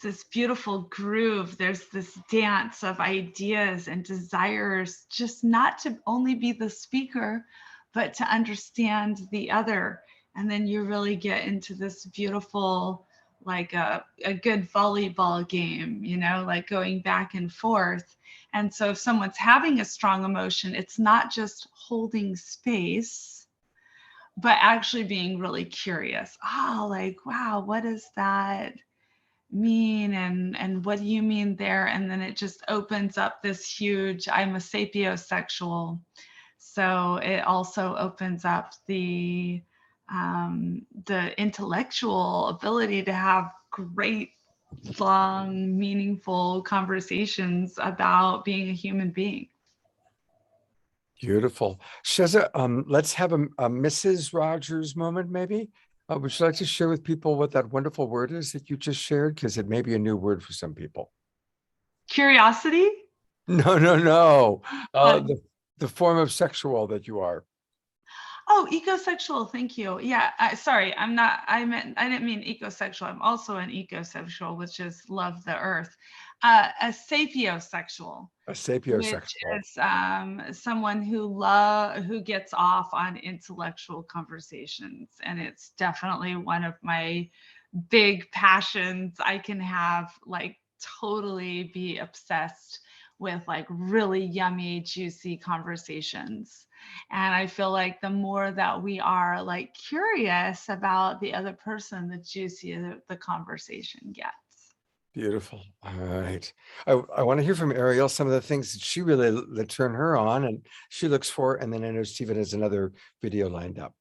this beautiful groove, there's this dance of ideas and desires, just not to only be the speaker, but to understand the other. And then you really get into this beautiful, like a good volleyball game, like going back and forth. And so if someone's having a strong emotion, it's not just holding space, but actually being really curious. Oh, like, wow, what does that mean? And what do you mean there? And then it just opens up this huge, I'm a sapiosexual. So it also opens up the intellectual ability to have great, long, meaningful conversations about being a human being. Beautiful. Sheza, let's have a Mrs. Rogers moment, maybe. Would you like to share with people what that wonderful word is that you just shared? Because it may be a new word for some people. Curiosity? No. The form of sexual that you are. Oh, ecosexual. Thank you. Yeah. Sorry, I didn't mean ecosexual. I'm also an ecosexual, which is love the earth. A sapiosexual. A sapiosexual. Which is someone who gets off on intellectual conversations, and it's definitely one of my big passions. I can have like totally be obsessed with like really yummy, juicy conversations. And I feel like the more that we are like curious about the other person, the juicier the conversation gets. Beautiful. All right. I want to hear from Arielle some of the things that she really that turn her on and she looks for. And then I know Steven has another video lined up.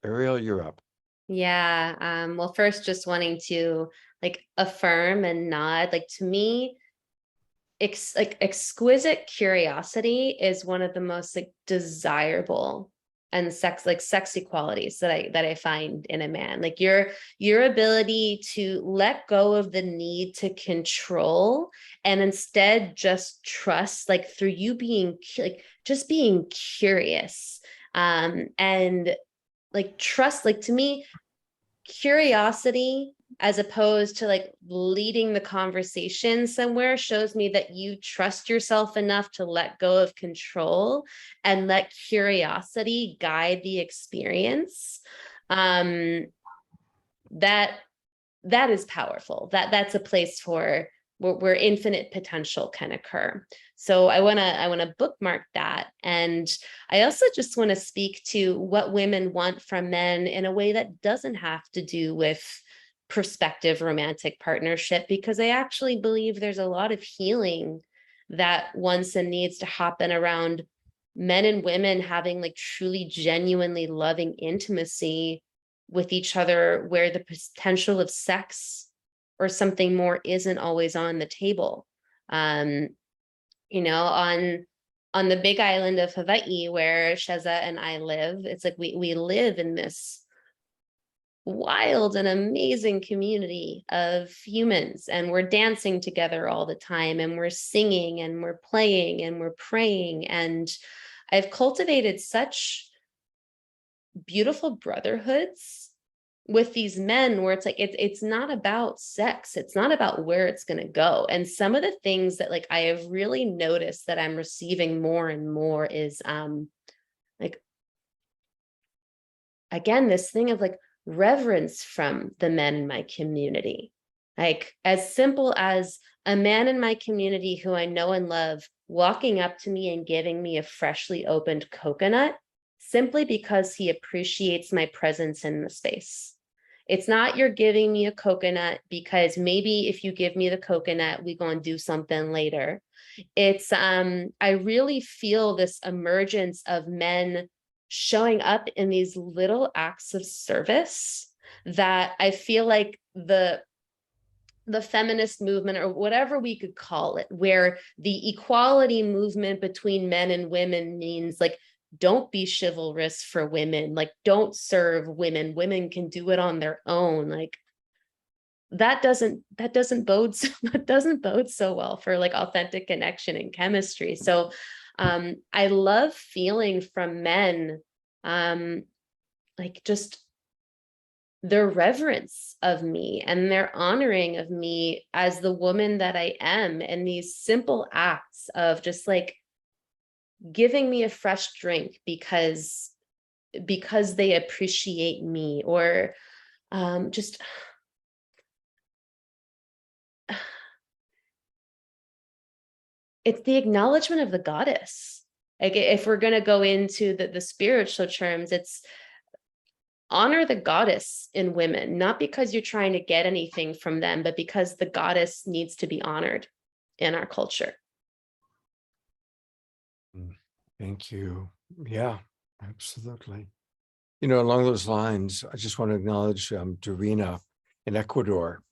Arielle, you're up. Yeah. Well, first, just wanting to like affirm and nod. Like to me, exquisite curiosity is one of the most like desirable and sexy qualities that I find in a man. Like your ability to let go of the need to control and instead just trust, like through you being like just being curious, and like trust. Like to me, curiosity as opposed to like leading the conversation somewhere shows me that you trust yourself enough to let go of control and let curiosity guide the experience. That is powerful. That's a place for where infinite potential can occur. So I want to bookmark that. And I also just want to speak to what women want from men in a way that doesn't have to do with prospective romantic partnership, because I actually believe there's a lot of healing that wants and needs to happen around men and women having like truly genuinely loving intimacy with each other, where the potential of sex or something more isn't always on the table. On the big island of Hawaii, where Sheza and I live, it's like we live in this wild and amazing community of humans, and we're dancing together all the time, and we're singing and we're playing and we're praying. And I've cultivated such beautiful brotherhoods with these men where it's like it's not about sex, it's not about where it's going to go. And some of the things that like I have really noticed that I'm receiving more and more is like, again, this thing of like reverence from the men in my community. Like as simple as a man in my community who I know and love walking up to me and giving me a freshly opened coconut simply because he appreciates my presence in the space. It's not you're giving me a coconut because maybe if you give me the coconut, we're going to do something later. It's I really feel this emergence of men showing up in these little acts of service that I feel like the feminist movement, or whatever we could call it, where the equality movement between men and women means like, don't be chivalrous for women, like don't serve women, women can do it on their own. Like that doesn't bode that doesn't bode so well for like authentic connection and chemistry. So I love feeling from men like just their reverence of me and their honoring of me as the woman that I am, and these simple acts of just like giving me a fresh drink because they appreciate me, or just it's the acknowledgement of the goddess. Like if we're going to go into the spiritual terms, it's honor the goddess in women, not because you're trying to get anything from them, but because the goddess needs to be honored in our culture. Thank you. Yeah, absolutely. You know, along those lines, I just want to acknowledge Dorina in Ecuador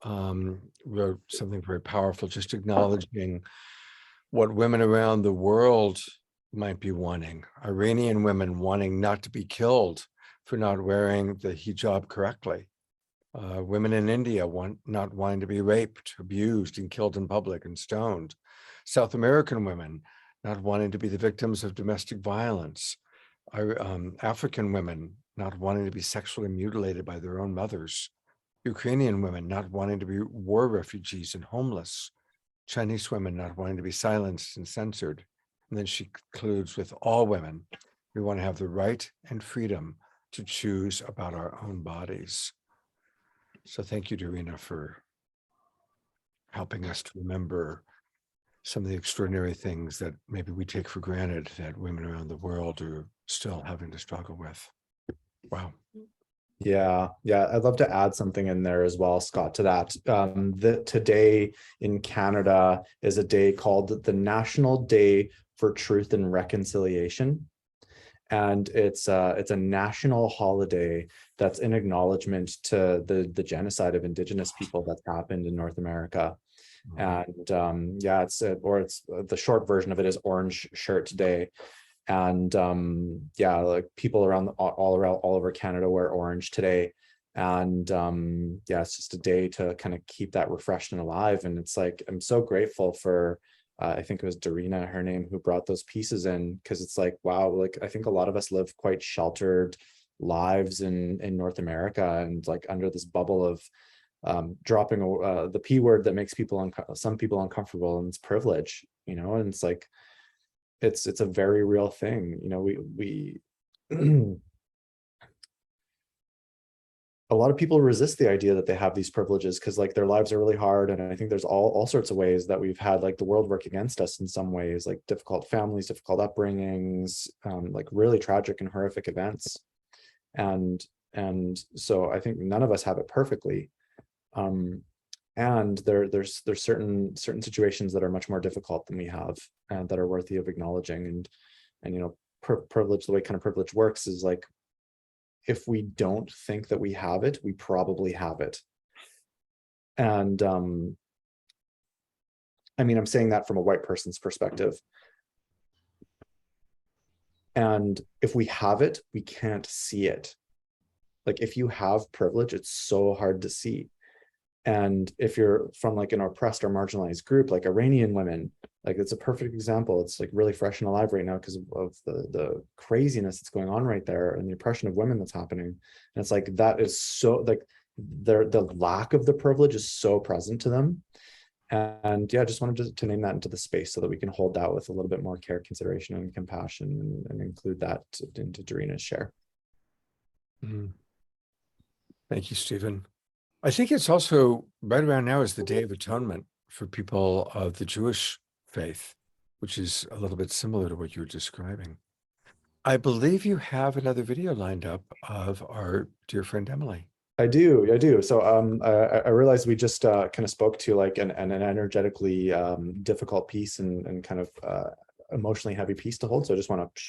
wrote something very powerful, just acknowledging what women around the world might be wanting. Iranian women wanting not to be killed for not wearing the hijab correctly. Women in India not wanting to be raped, abused, and killed in public and stoned. South American women not wanting to be the victims of domestic violence. African women not wanting to be sexually mutilated by their own mothers. Ukrainian women not wanting to be war refugees and homeless. Chinese women not wanting to be silenced and censored. And then she concludes with all women, we want to have the right and freedom to choose about our own bodies. So thank you, Dorina, for helping us to remember some of the extraordinary things that maybe we take for granted that women around the world are still having to struggle with. Wow. Yeah, I'd love to add something in there as well, Scott, to that. Today in Canada is a day called the National Day for Truth and Reconciliation. And it's a national holiday that's in acknowledgement to the genocide of Indigenous people that's happened in North America. And it's the short version of it is Orange Shirt Day. And like people around all over Canada wear orange today. And it's just a day to kind of keep that refreshed and alive. And it's like, I'm so grateful for I think it was Dorina, her name, who brought those pieces in, because it's like, wow, like I think a lot of us live quite sheltered lives in North America, and like under this bubble of dropping the P word that makes some people uncomfortable, and it's privilege, you know. And it's like it's a very real thing, you know. We a lot of people resist the idea that they have these privileges because like their lives are really hard. And I think there's all sorts of ways that we've had like the world work against us in some ways, like difficult families, difficult upbringings, like really tragic and horrific events. And so I think none of us have it perfectly. And there's certain situations that are much more difficult than we have, and that are worthy of acknowledging. And you know, privilege, the way kind of privilege works is like, if we don't think that we have it, we probably have it. And I mean, I'm saying that from a white person's perspective. And if we have it, we can't see it. Like if you have privilege, it's so hard to see. And if you're from like an oppressed or marginalized group, like Iranian women, like it's a perfect example. It's like really fresh and alive right now because of the craziness that's going on right there, and the oppression of women that's happening. And it's like, that is so like the lack of the privilege is so present to them. And yeah, I just wanted to name that into the space so that we can hold that with a little bit more care, consideration, and compassion, and include that into Dorina's share. Thank you, Stephen. I think it's also right around now is the Day of Atonement for people of the Jewish faith, which is a little bit similar to what you were describing. I believe you have another video lined up of our dear friend Emily. I do. So I realized we just kind of spoke to like an energetically difficult piece, and kind of emotionally heavy piece to hold. So I just want to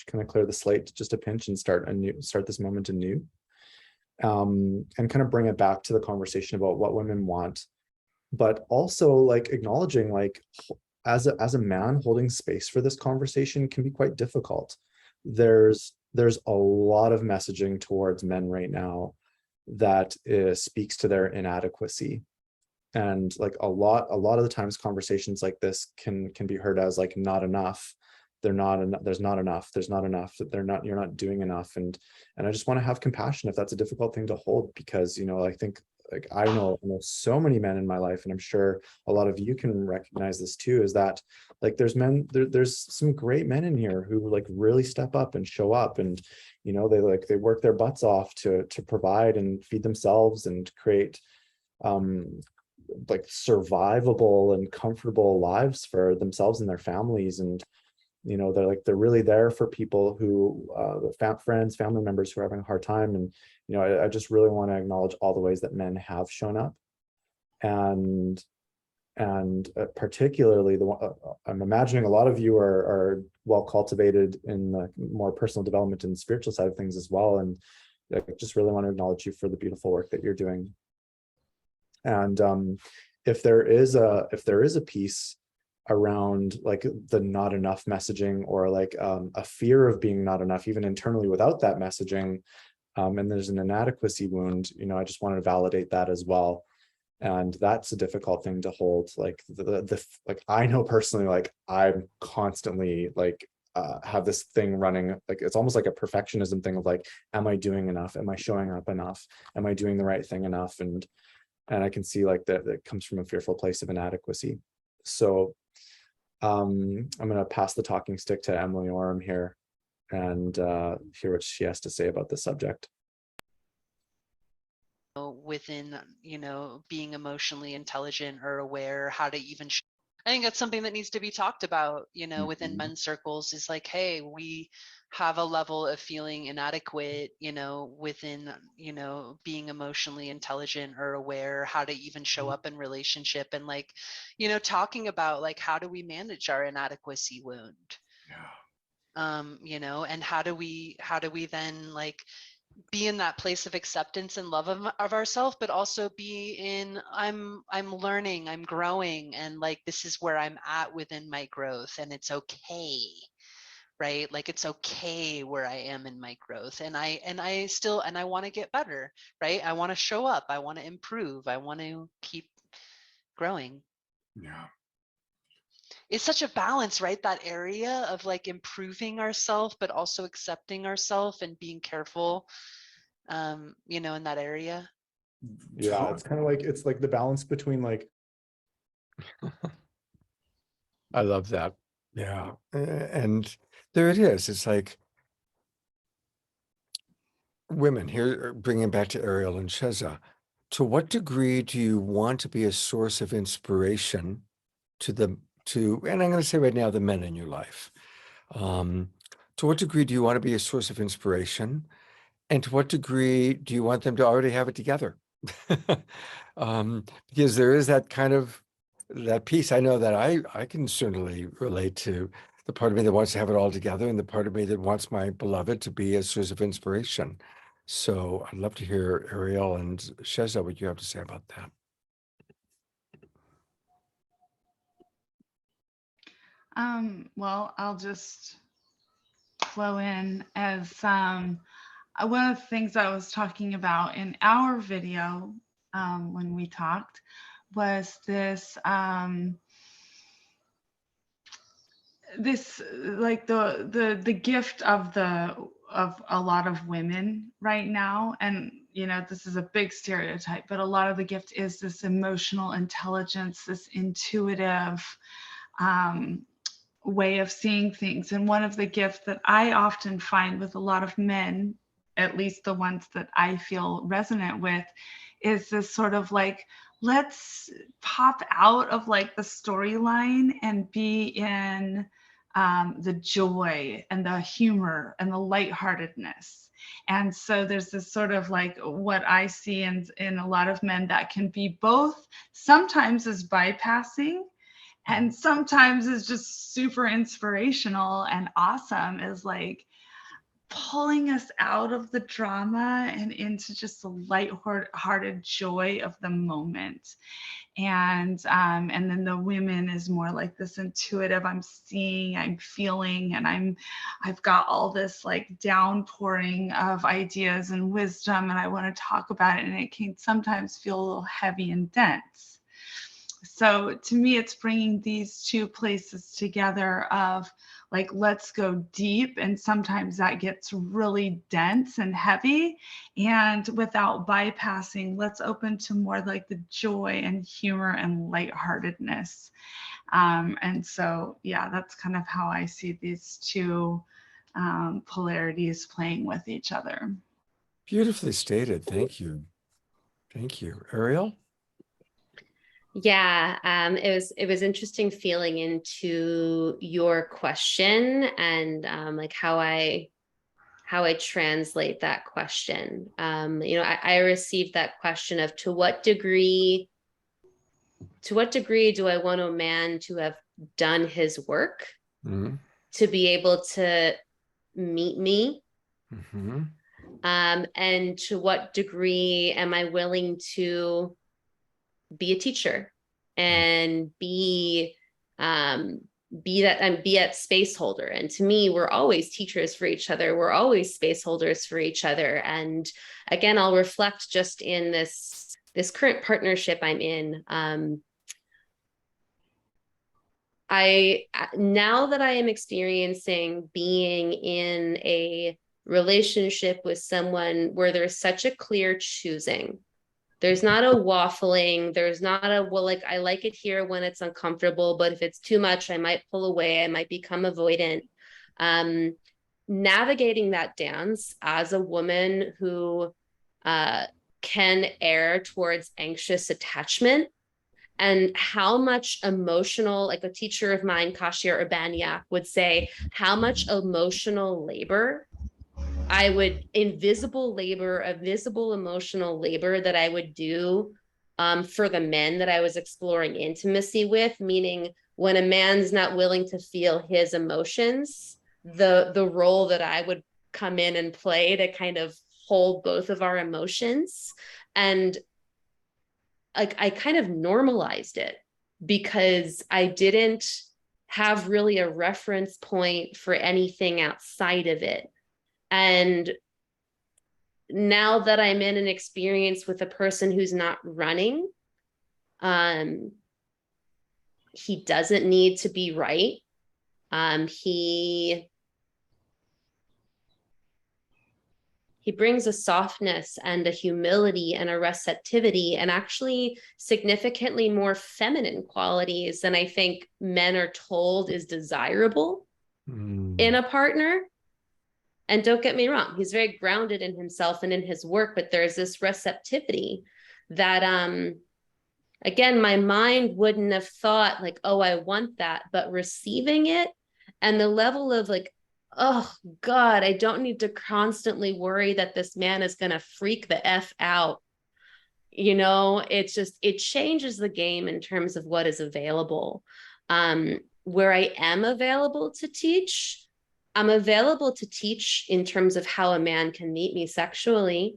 kind of clear the slate just a pinch and start this moment anew. And kind of bring it back to the conversation about what women want, but also like acknowledging like as a man, holding space for this conversation can be quite difficult. There's a lot of messaging towards men right now that speaks to their inadequacy. And like a lot of the times conversations like this can be heard as like not enough. There's not enough, that you're not doing enough. And I just want to have compassion if that's a difficult thing to hold, because, you know, I think like I know so many men in my life, and I'm sure a lot of you can recognize this too, is that like there's some great men in here who like really step up and show up, and, you know, they work their butts off to provide and feed themselves and create like survivable and comfortable lives for themselves and their families. And, you know, they're really there for people who friends, family members who are having a hard time. And, you know, I just really want to acknowledge all the ways that men have shown up, and particularly I'm imagining a lot of you are well cultivated in the more personal development and spiritual side of things as well. And I just really want to acknowledge you for the beautiful work that you're doing. And if there is a piece around like the not enough messaging, or like a fear of being not enough, even internally without that messaging, and there's an inadequacy wound, you know, I just want to validate that as well. And that's a difficult thing to hold. Like like I know personally, like I'm constantly like have this thing running, like it's almost like a perfectionism thing of like, am I doing enough? Am I showing up enough? Am I doing the right thing enough? And I can see like that comes from a fearful place of inadequacy. So I'm going to pass the talking stick to Emily Oram here and hear what she has to say about this subject. Within, you know, being emotionally intelligent or aware, how to even I think that's something that needs to be talked about, you know, within men's circles, is like, hey, we have a level of feeling inadequate, you know, within, you know, being emotionally intelligent or aware, how to even show up in relationship, and like, you know, talking about like, how do we manage our inadequacy wound? Yeah. You know, and how do we then like be in that place of acceptance and love of ourselves, but also be in, I'm learning, I'm growing, and like, this is where I'm at within my growth, and it's okay, right? Like, it's okay where I am in my growth, and I want to get better, right? I want to show up, I want to improve, I want to keep growing. Yeah. It's such a balance, right? That area of like improving ourselves, but also accepting ourselves and being careful, you know, in that area. Yeah, it's kind of like, it's like the balance between like. I love that. Yeah. And there it is. It's like women here, bringing it back to Arielle and Sheza. To what degree do you want to be a source of inspiration and I'm going to say right now, the men in your life? To what degree do you want to be a source of inspiration? And to what degree do you want them to already have it together? Because there is that kind of that piece. I know that I can certainly relate to the part of me that wants to have it all together, and the part of me that wants my beloved to be a source of inspiration. So I'd love to hear Arielle and Sheza what you have to say about that. Well, I'll just flow in as one of the things I was talking about in our video when we talked was this this like the gift of a lot of women right now. And you know, this is a big stereotype, but a lot of the gift is this emotional intelligence, this intuitive way of seeing things. And one of the gifts that I often find with a lot of men, at least the ones that I feel resonant with, is this sort of like, let's pop out of like the storyline and be in the joy and the humor and the lightheartedness. And so there's this sort of like what I see in a lot of men that can be both sometimes as bypassing, and sometimes it's just super inspirational and awesome, is like pulling us out of the drama and into just the light-hearted joy of the moment. And then the women is more like this intuitive, I'm seeing, I'm feeling, and I've got all this like downpouring of ideas and wisdom, and I want to talk about it, and it can sometimes feel a little heavy and dense. So to me, it's bringing these two places together of like, let's go deep. And sometimes that gets really dense and heavy, and without bypassing, let's open to more like the joy and humor and lightheartedness. And so, yeah, that's kind of how I see these two polarities playing with each other. Beautifully stated. Thank you. Thank you. Arielle? Yeah, it was interesting feeling into your question and like how I translate that question. You know, I received that question of to what degree do I want a man to have done his work to be able to meet me? And to what degree am I willing to be a teacher and be that space holder? And to me, we're always teachers for each other, we're always space holders for each other. And again, I'll reflect just in this current partnership I'm in. Now that I am experiencing being in a relationship with someone where there's such a clear choosing, there's not a waffling, there's not a, well, like, I like it here when it's uncomfortable, but if it's too much, I might pull away, I might become avoidant. Navigating that dance as a woman who can err towards anxious attachment, and how much emotional, like a teacher of mine, Kasia Urbaniak, would say, how much emotional labor invisible emotional labor that I would do for the men that I was exploring intimacy with, meaning when a man's not willing to feel his emotions, the role that I would come in and play to kind of hold both of our emotions. And I kind of normalized it because I didn't have really a reference point for anything outside of it. And now that I'm in an experience with a person who's not running, he doesn't need to be right. He brings a softness and a humility and a receptivity, and actually significantly more feminine qualities than I think men are told is desirable in a partner. And don't get me wrong, he's very grounded in himself and in his work, but there's this receptivity that, again, my mind wouldn't have thought like, oh, I want that, but receiving it and the level of like, oh God, I don't need to constantly worry that this man is going to freak the F out. You know, it's just, it changes the game in terms of what is available. Where I am available to teach, I'm available to teach in terms of how a man can meet me sexually.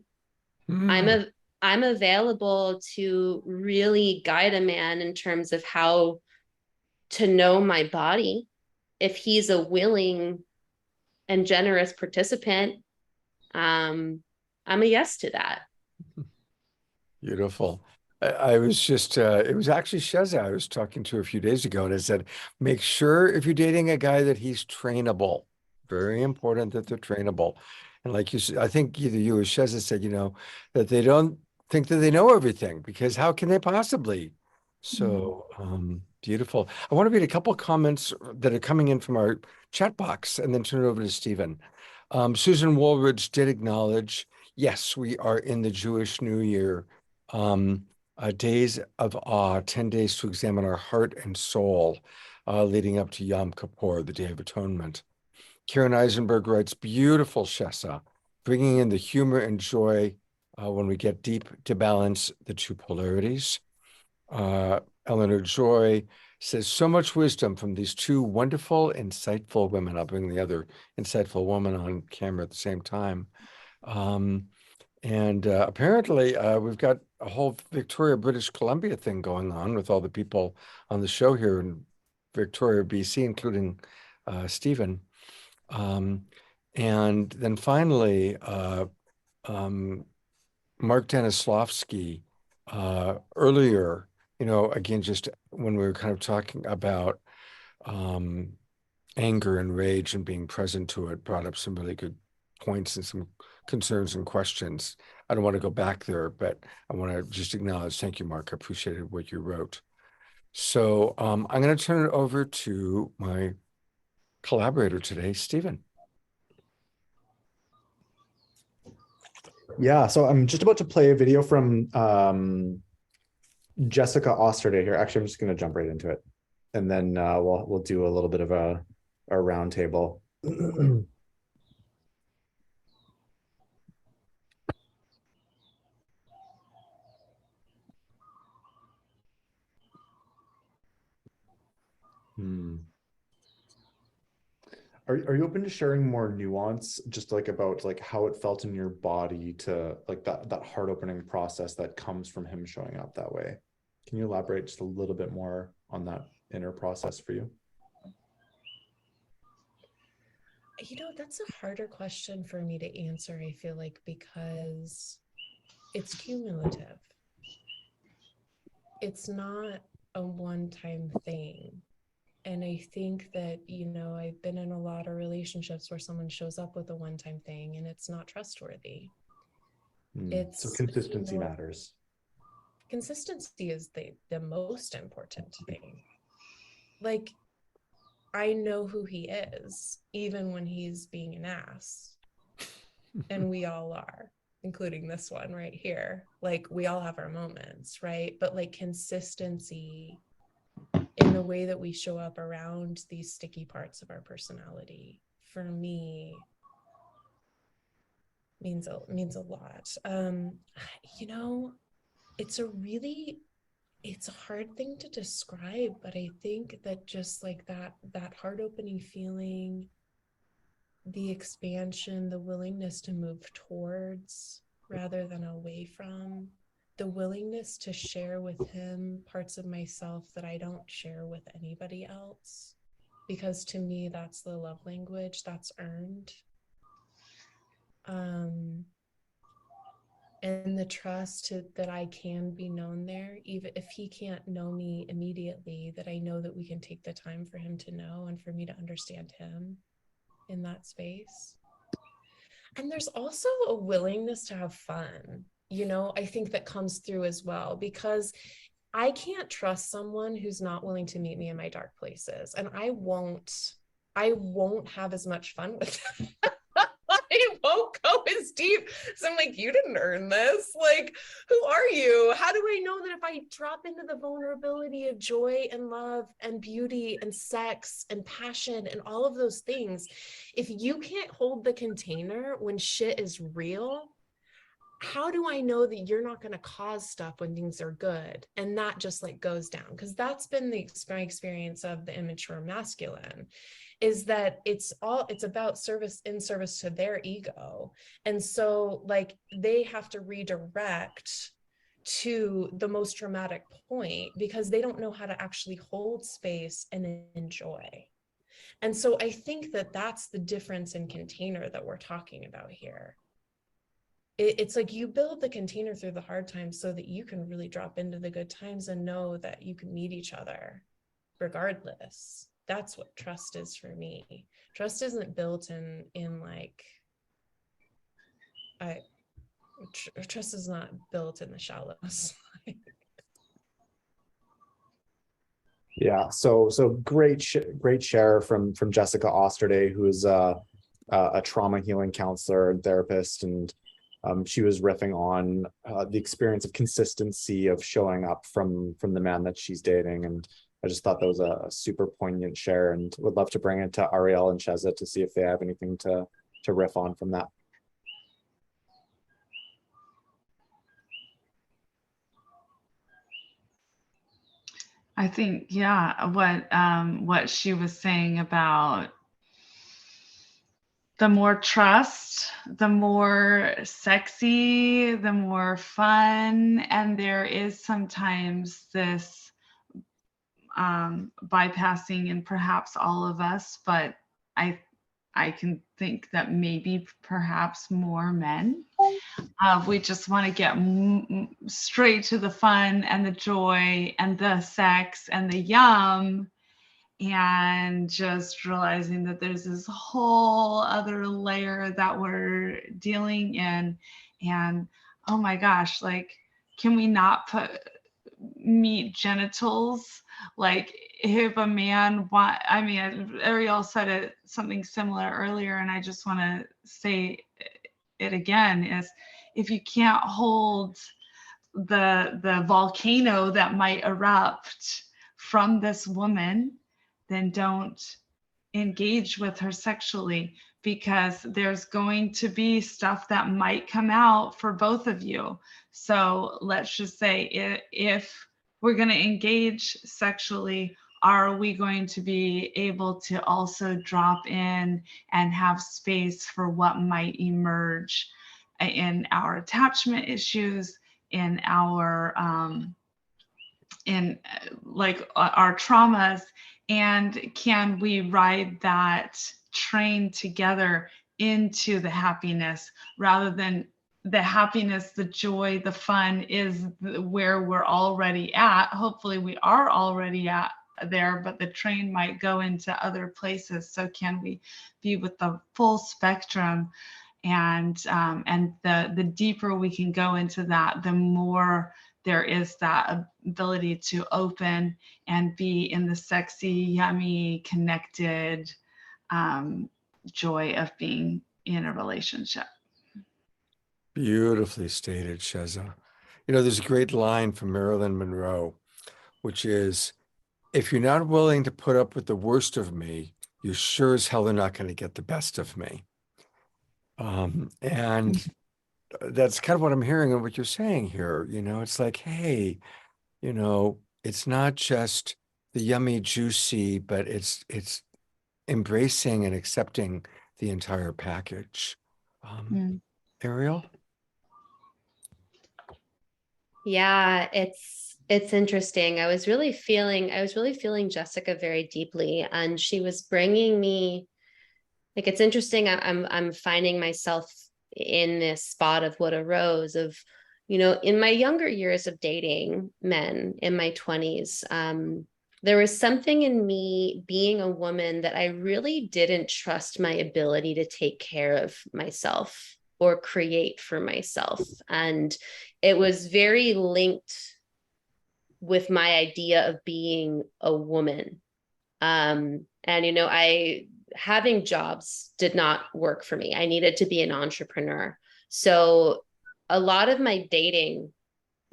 I'm available to really guide a man in terms of how to know my body. If he's a willing and generous participant, I'm a yes to that. Beautiful. I was just, it was actually Sheza I was talking to a few days ago, and I said, make sure if you're dating a guy that he's trainable. Very important that they're trainable. And like you said, I think either you or Sheza said, you know, that they don't think that they know everything, because how can they possibly? So beautiful. I want to read a couple of comments that are coming in from our chat box and then turn it over to Stephen. Susan Woolridge did acknowledge, yes, we are in the Jewish New Year. Days of awe, 10 days to examine our heart and soul, leading up to Yom Kippur, the Day of Atonement. Karen Eisenberg writes, beautiful, Shessa, bringing in the humor and joy when we get deep to balance the two polarities. Eleanor Joy says so much wisdom from these two wonderful, insightful women. I'll bring the other insightful woman on camera at the same time. And apparently we've got a whole Victoria, British Columbia thing going on with all the people on the show here in Victoria, BC, including Stephen. And then finally, Mark Danislavsky earlier, again, just when we were kind of talking about anger and rage and being present to it, brought up some really good points and some concerns and questions. I don't want to go back there, but I want to just acknowledge, thank you, Mark. I appreciated what you wrote. So I'm going to turn it over to my collaborator today, Stephen. Yeah, so I'm just about to play a video from Jessica Osterday here. Actually, I'm just going to jump right into it, and then we'll do a little bit of a round table. Are you open to sharing more nuance, just like about like how it felt in your body to like that heart opening process that comes from him showing up that way? Can you elaborate just a little bit more on that inner process for you? That's a harder question for me to answer, I feel like, because it's cumulative. It's not a one-time thing. And I think that, I've been in a lot of relationships where someone shows up with a one-time thing and it's not trustworthy. So consistency matters. Consistency is the most important thing. Like, I know who he is, even when he's being an ass. And we all are, including this one right here. Like, we all have our moments, right? But like consistency in the way that we show up around these sticky parts of our personality, for me, means a lot. It's a hard thing to describe, but I think that just like that heart opening feeling, the expansion, the willingness to move towards rather than away from, the willingness to share with him parts of myself that I don't share with anybody else, because to me, that's the love language that's earned. And the trust that I can be known there, even if he can't know me immediately, that I know that we can take the time for him to know and for me to understand him in that space. And there's also a willingness to have fun, I think that comes through as well, because I can't trust someone who's not willing to meet me in my dark places, and I won't have as much fun with them. I won't go as deep. So I'm like, you didn't earn this. Like, who are you? How do I know that if I drop into the vulnerability of joy and love and beauty and sex and passion and all of those things, if you can't hold the container when shit is real, how do I know that you're not going to cause stuff when things are good? And that just like goes down, because that's been my experience of the immature masculine, is that it's about service to their ego. And so like they have to redirect to the most dramatic point because they don't know how to actually hold space and enjoy. And so I think that that's the difference in container that we're talking about here. It's like you build the container through the hard times so that you can really drop into the good times and know that you can meet each other regardless. That's what trust is for me. Trust isn't built in like, trust is not built in the shallows. Yeah, so great share from Jessica Osterday, who is a trauma healing counselor and therapist, and she was riffing on the experience of consistency of showing up from the man that she's dating, and I just thought that was a super poignant share, and would love to bring it to Arielle and Cheza to see if they have anything to riff on from that. I think, yeah, what she was saying about the more trust, the more sexy, the more fun, and there is sometimes this bypassing in perhaps all of us, but I I can think that maybe perhaps more men. We just want to get straight to the fun and the joy and the sex and the yum, and just realizing that there's this whole other layer that we're dealing in. And oh my gosh, like, can we not put meat genitals? Like, if a man want, I mean, Arielle said it something similar earlier, and I just want to say it again, is if you can't hold the volcano that might erupt from this woman, then don't engage with her sexually, because there's going to be stuff that might come out for both of you. So let's just say, if we're going to engage sexually, are we going to be able to also drop in and have space for what might emerge in our attachment issues, in our like our traumas, and can we ride that train together into the happiness, rather than the happiness, the joy, the fun is where we're already at. Hopefully we are already at there, but the train might go into other places. So can we be with the full spectrum? And the deeper we can go into that, the more there is that ability to open and be in the sexy, yummy, connected joy of being in a relationship. Beautifully stated, Sheza. You know, there's a great line from Marilyn Monroe, which is, if you're not willing to put up with the worst of me, you sure as hell are not going to get the best of me. And that's kind of what I'm hearing and what you're saying here. You know, it's like, hey, you know, it's not just the yummy, juicy, but it's embracing and accepting the entire package. Arielle? Yeah, it's interesting. I was really feeling Jessica very deeply, and she was bringing me, like, it's interesting. I'm finding myself in this spot of what arose of, you know, in my younger years of dating men in my 20s, there was something in me being a woman that I really didn't trust my ability to take care of myself or create for myself. And it was very linked with my idea of being a woman. And, you know, having jobs did not work for me. I needed to be an entrepreneur. So a lot of my dating,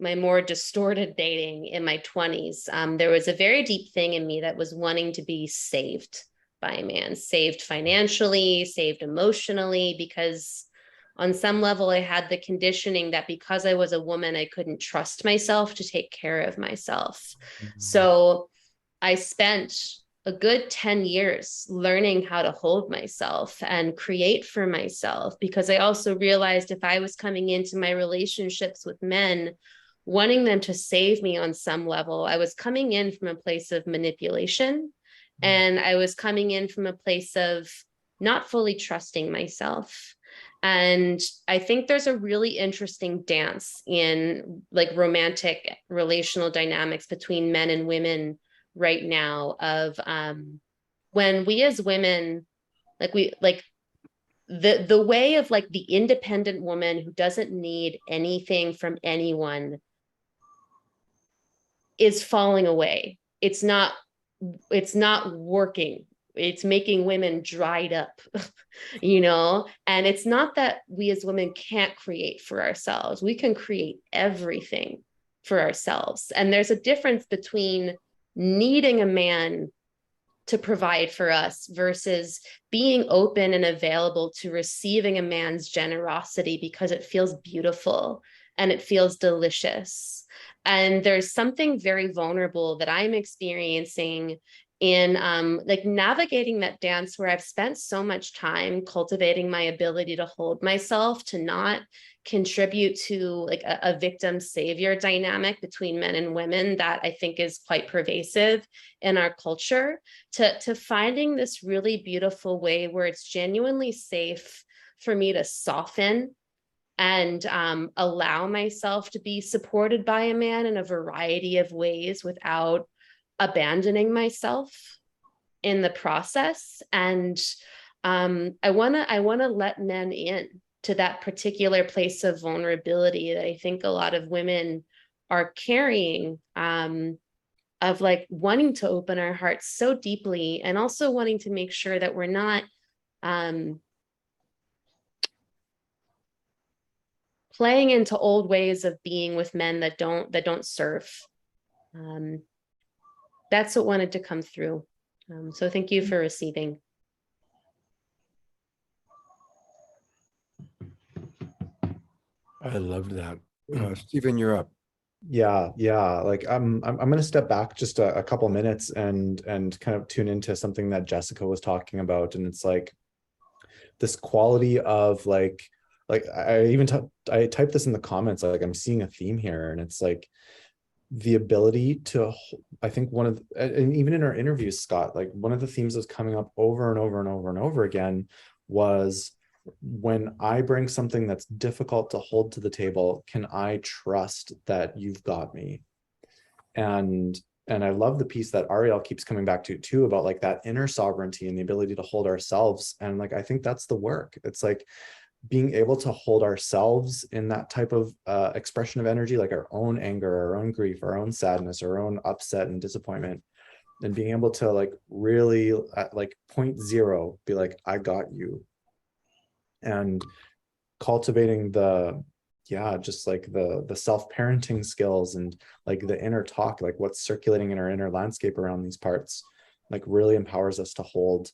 my more distorted dating in my 20s, there was a very deep thing in me that was wanting to be saved by a man, saved financially, saved emotionally, because on some level I had the conditioning that because I was a woman, I couldn't trust myself to take care of myself. So I spent a good 10 years learning how to hold myself and create for myself, because I also realized if I was coming into my relationships with men wanting them to save me on some level, I was coming in from a place of manipulation, and I was coming in from a place of not fully trusting myself. And I think there's a really interesting dance in, like, romantic relational dynamics between men and women right now of when we as women, the way of, like, the independent woman who doesn't need anything from anyone is falling away. It's not working. It's making women dried up, you know? And it's not that we as women can't create for ourselves. We can create everything for ourselves. And there's a difference between needing a man to provide for us versus being open and available to receiving a man's generosity because it feels beautiful and it feels delicious. And there's something very vulnerable that I'm experiencing in like navigating that dance, where I've spent so much time cultivating my ability to hold myself, to not contribute to like a victim savior dynamic between men and women that I think is quite pervasive in our culture, to finding this really beautiful way where it's genuinely safe for me to soften and allow myself to be supported by a man in a variety of ways without abandoning myself in the process. And I want to let men in to that particular place of vulnerability that I think a lot of women are carrying, of like wanting to open our hearts so deeply, and also wanting to make sure that we're not playing into old ways of being with men that don't serve. That's what wanted to come through. So thank you for receiving. I loved that. Stephen, you're up. Yeah, like I'm gonna step back just a couple minutes and kind of tune into something that Jessica was talking about, and it's like this quality of like I typed this in the comments, like I'm seeing a theme here, and it's like the ability to, I think one of, and even in our interviews, Scott, like one of the themes that's coming up over and over and over and over again was, when I bring something that's difficult to hold to the table, can I trust that you've got me? And I love the piece that Arielle keeps coming back to too, about like that inner sovereignty and the ability to hold ourselves. And like, I think that's the work. It's like being able to hold ourselves in that type of expression of energy, like our own anger, our own grief, our own sadness, our own upset and disappointment, and being able to like really at like 0.0 be like, I got you. And cultivating the, yeah, just like the self-parenting skills and like the inner talk, like what's circulating in our inner landscape around these parts, like really empowers us to hold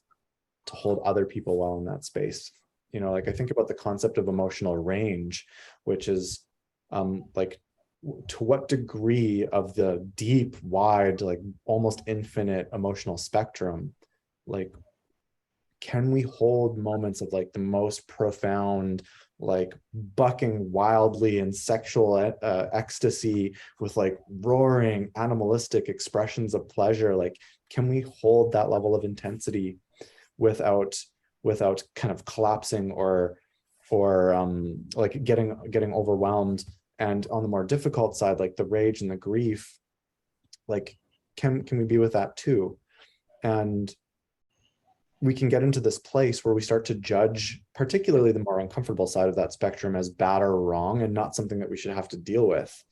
other people well in that space. You know, like I think about the concept of emotional range, which is like to what degree of the deep, wide, like almost infinite emotional spectrum, like can we hold moments of like the most profound, like bucking wildly in sexual ecstasy with like roaring animalistic expressions of pleasure? Like, can we hold that level of intensity without kind of collapsing or like getting overwhelmed? And on the more difficult side, like the rage and the grief, like can we be with that too? And we can get into this place where we start to judge, particularly the more uncomfortable side of that spectrum, as bad or wrong and not something that we should have to deal with.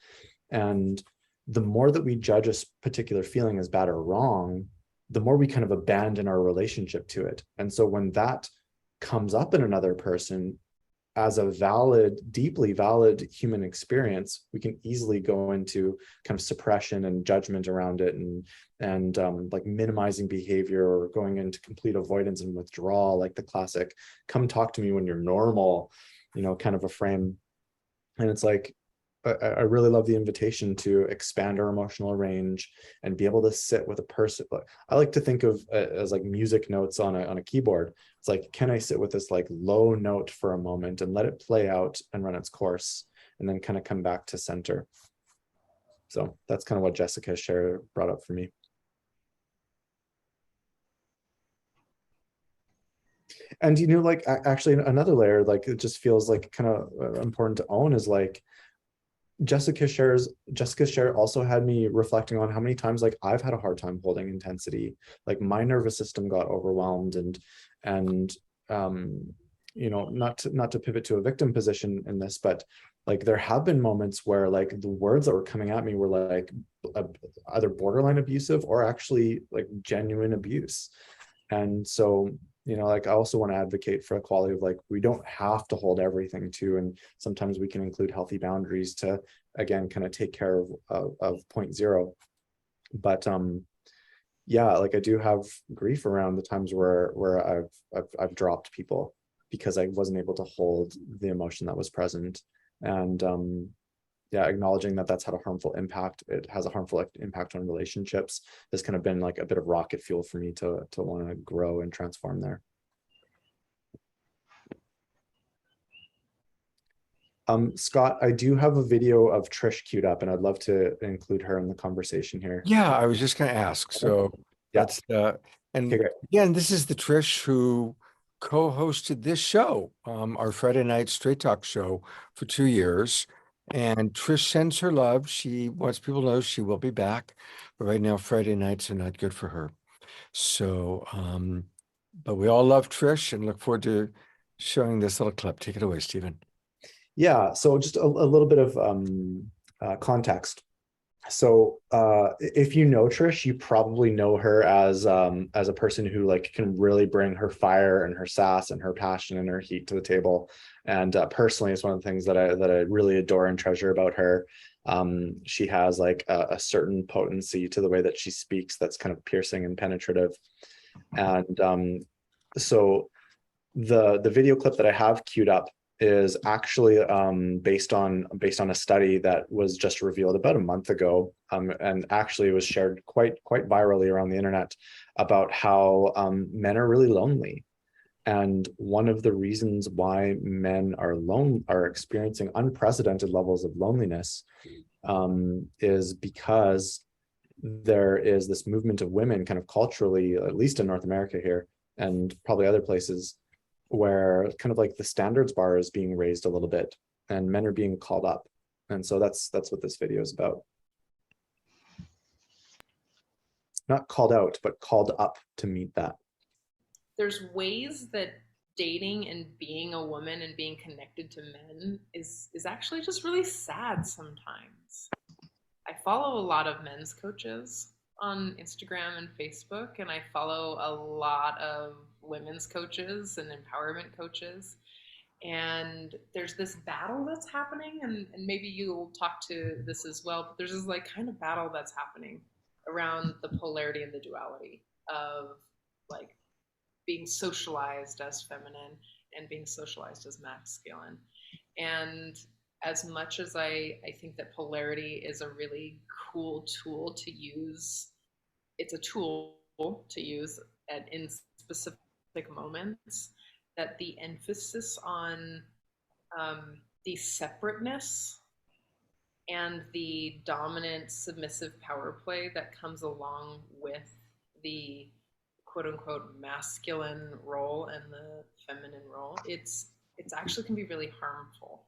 And the more that we judge a particular feeling as bad or wrong, the more we kind of abandon our relationship to it. And so when that comes up in another person as a valid, deeply valid human experience, we can easily go into kind of suppression and judgment around it, and like minimizing behavior, or going into complete avoidance and withdrawal, like the classic "come talk to me when you're normal," you know, kind of a frame. And it's like, I really love the invitation to expand our emotional range and be able to sit with a person. I like to think of as like music notes on a keyboard. It's like, can I sit with this like low note for a moment and let it play out and run its course, and then kind of come back to center? So that's kind of what Jessica's share brought up for me. And, you know, like actually another layer, like it just feels like kind of important to own, is like, Jessica's share also had me reflecting on how many times like I've had a hard time holding intensity. Like my nervous system got overwhelmed, and you know, not to pivot to a victim position in this, but like there have been moments where like the words that were coming at me were like either borderline abusive or actually like genuine abuse. And so, you know, like I also want to advocate for a quality of like, we don't have to hold everything too. And sometimes we can include healthy boundaries to, again, kind of take care of 0.0. But yeah, like I do have grief around the times where I've dropped people because I wasn't able to hold the emotion that was present. And yeah, acknowledging that that's had a harmful impact. It has a harmful impact on relationships. Has kind of been like a bit of rocket fuel for me to want to grow and transform there. Scott, I do have a video of Trish queued up, and I'd love to include her in the conversation here. Yeah, I was just going to ask. So Yeah. that's and Okay, great. again, this is the Trish who co-hosted this show, our Friday night Straight Talk show for 2 years. And Trish sends her love. She wants people to know she will be back, but right now Friday nights are not good for her. So, but we all love Trish and look forward to showing this little clip. Take it away, Stephen. Yeah, so just a little bit of context. So if you know Trish, you probably know her as a person who like can really bring her fire and her sass and her passion and her heat to the table. And personally, it's one of the things that I really adore and treasure about her. She has like a certain potency to the way that she speaks that's kind of piercing and penetrative. And so the video clip that I have queued up is actually based on a study that was just revealed about a month ago, and actually was shared quite virally around the internet about how men are really lonely. And one of the reasons why men are experiencing unprecedented levels of loneliness is because there is this movement of women kind of culturally, at least in North America here, and probably other places, where kind of like the standards bar is being raised a little bit and men are being called up. And so that's what this video is about. Not called out, but called up to meet that. There's ways that dating and being a woman and being connected to men is actually just really sad sometimes. I follow a lot of men's coaches on Instagram and Facebook, and I follow a lot of women's coaches and empowerment coaches. And there's this battle that's happening, and maybe you'll talk to this as well, but there's this like kind of battle that's happening around the polarity and the duality of like being socialized as feminine and being socialized as masculine. And as much as I think that polarity is a really cool tool to use, it's a tool to use in specific moments, that the emphasis on the separateness and the dominant submissive power play that comes along with the quote unquote masculine role and the feminine role, it's actually can be really harmful.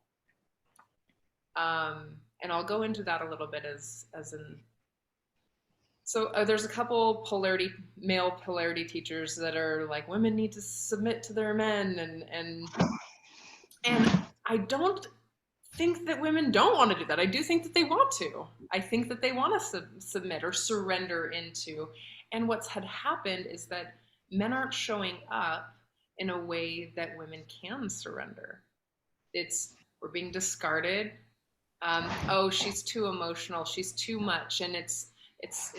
And I'll go into that a little bit so there's a couple male polarity teachers that are like, women need to submit to their men, and I don't think that women don't want to do that. I do think that they want to. I think that they want to submit or surrender into. And what's had happened is that men aren't showing up in a way that women can surrender. We're being discarded. Oh, she's too emotional. She's too much. And it's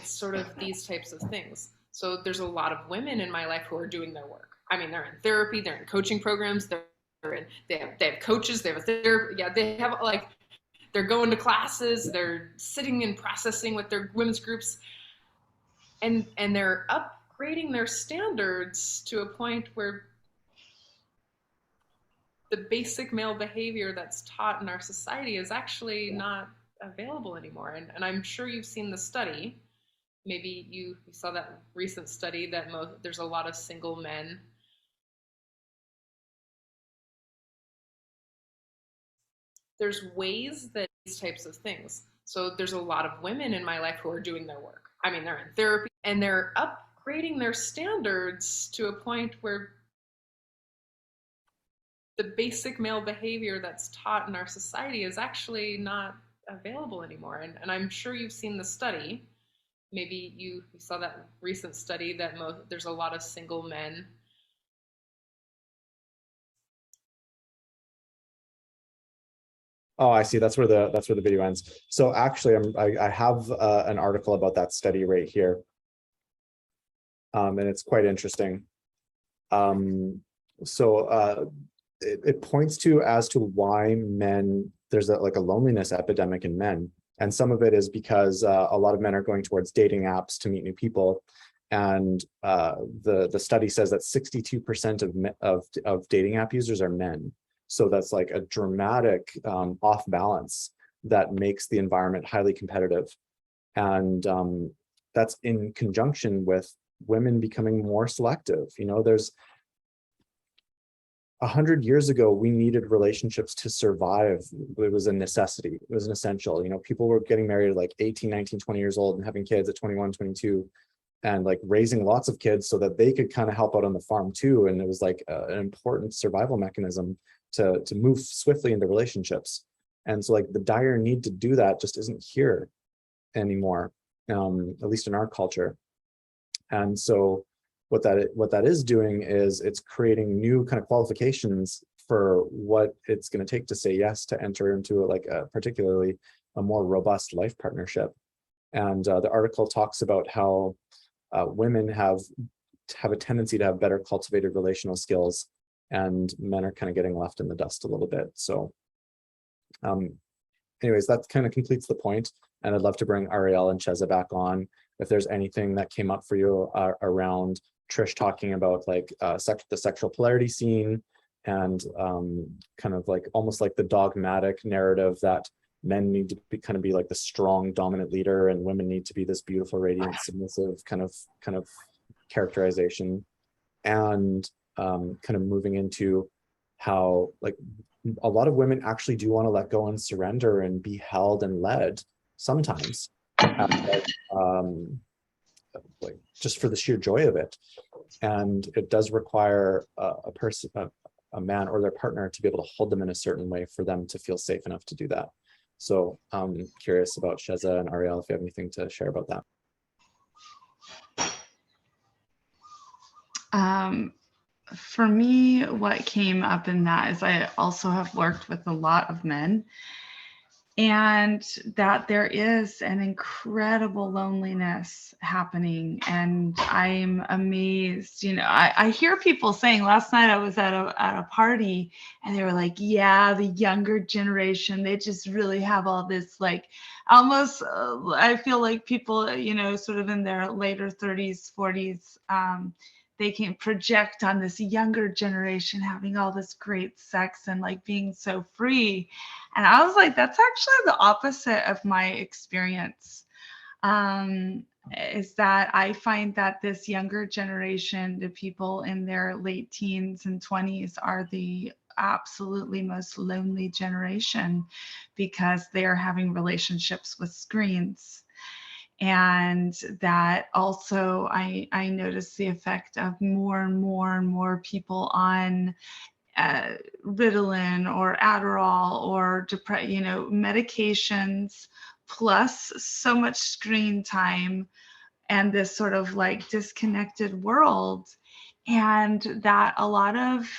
sort of these types of things. So there's a lot of women in my life who are doing their work. I mean, they're in therapy, they're in coaching programs, they have coaches, they have a therapy. Yeah, they have like, they're going to classes, they're sitting and processing with their women's groups, and they're upgrading their standards to a point where the basic male behavior that's taught in our society is actually not available anymore. And I'm sure you've seen the study. Maybe you saw that recent study that there's a lot of single men. There's ways that these types of things. So there's a lot of women in my life who are doing their work. I mean, they're in therapy and they're upgrading their standards to a point where the basic male behavior that's taught in our society is actually not available anymore. And I'm sure you've seen the study. Maybe you saw that recent study that there's a lot of single men. Oh, I see. That's where the video ends. So actually, I have an article about that study right here, and it's quite interesting. So it points to as to why men, there's like a loneliness epidemic in men. And some of it is because a lot of men are going towards dating apps to meet new people. And the study says that 62% of dating app users are men. So that's like a dramatic off balance that makes the environment highly competitive. And that's in conjunction with women becoming more selective. You know, there's 100 years ago, we needed relationships to survive. It was a necessity. It was an essential. You know, people were getting married at like 18, 19, 20 years old and having kids at 21, 22, and like raising lots of kids so that they could kind of help out on the farm too. And it was like an important survival mechanism to move swiftly into relationships. And so like the dire need to do that just isn't here anymore, at least in our culture. And so what that is doing is it's creating new kind of qualifications for what it's going to take to say yes to enter into particularly a more robust life partnership. And the article talks about how women have a tendency to have better cultivated relational skills, and men are kind of getting left in the dust a little bit. So anyways, that kind of completes the point. And I'd love to bring Arielle and Cheza back on if there's anything that came up for you around Trish talking about like the sexual polarity scene, and kind of like almost like the dogmatic narrative that men need to be like the strong dominant leader, and women need to be this beautiful, radiant, submissive kind of characterization, and kind of moving into how like a lot of women actually do want to let go and surrender and be held and led sometimes, like just for the sheer joy of it. And it does require a person, a man or their partner, to be able to hold them in a certain way for them to feel safe enough to do that. So I'm curious about Cheza and Arielle, if you have anything to share about that. For me, what came up in that is I also have worked with a lot of men, and that there is an incredible loneliness happening. And I'm amazed, you know, I hear people saying, last night I was at a party and they were like, yeah, the younger generation, they just really have all this, like almost, I feel like people, you know, sort of in their later 30s, 40s, they can project on this younger generation having all this great sex and like being so free. And I was like, that's actually the opposite of my experience. Is that I find that this younger generation, the people in their late teens and 20s, are the absolutely most lonely generation, because they are having relationships with screens. And that also I noticed the effect of more and more people on Ritalin or Adderall or medications, plus so much screen time and this sort of like disconnected world. And that a lot of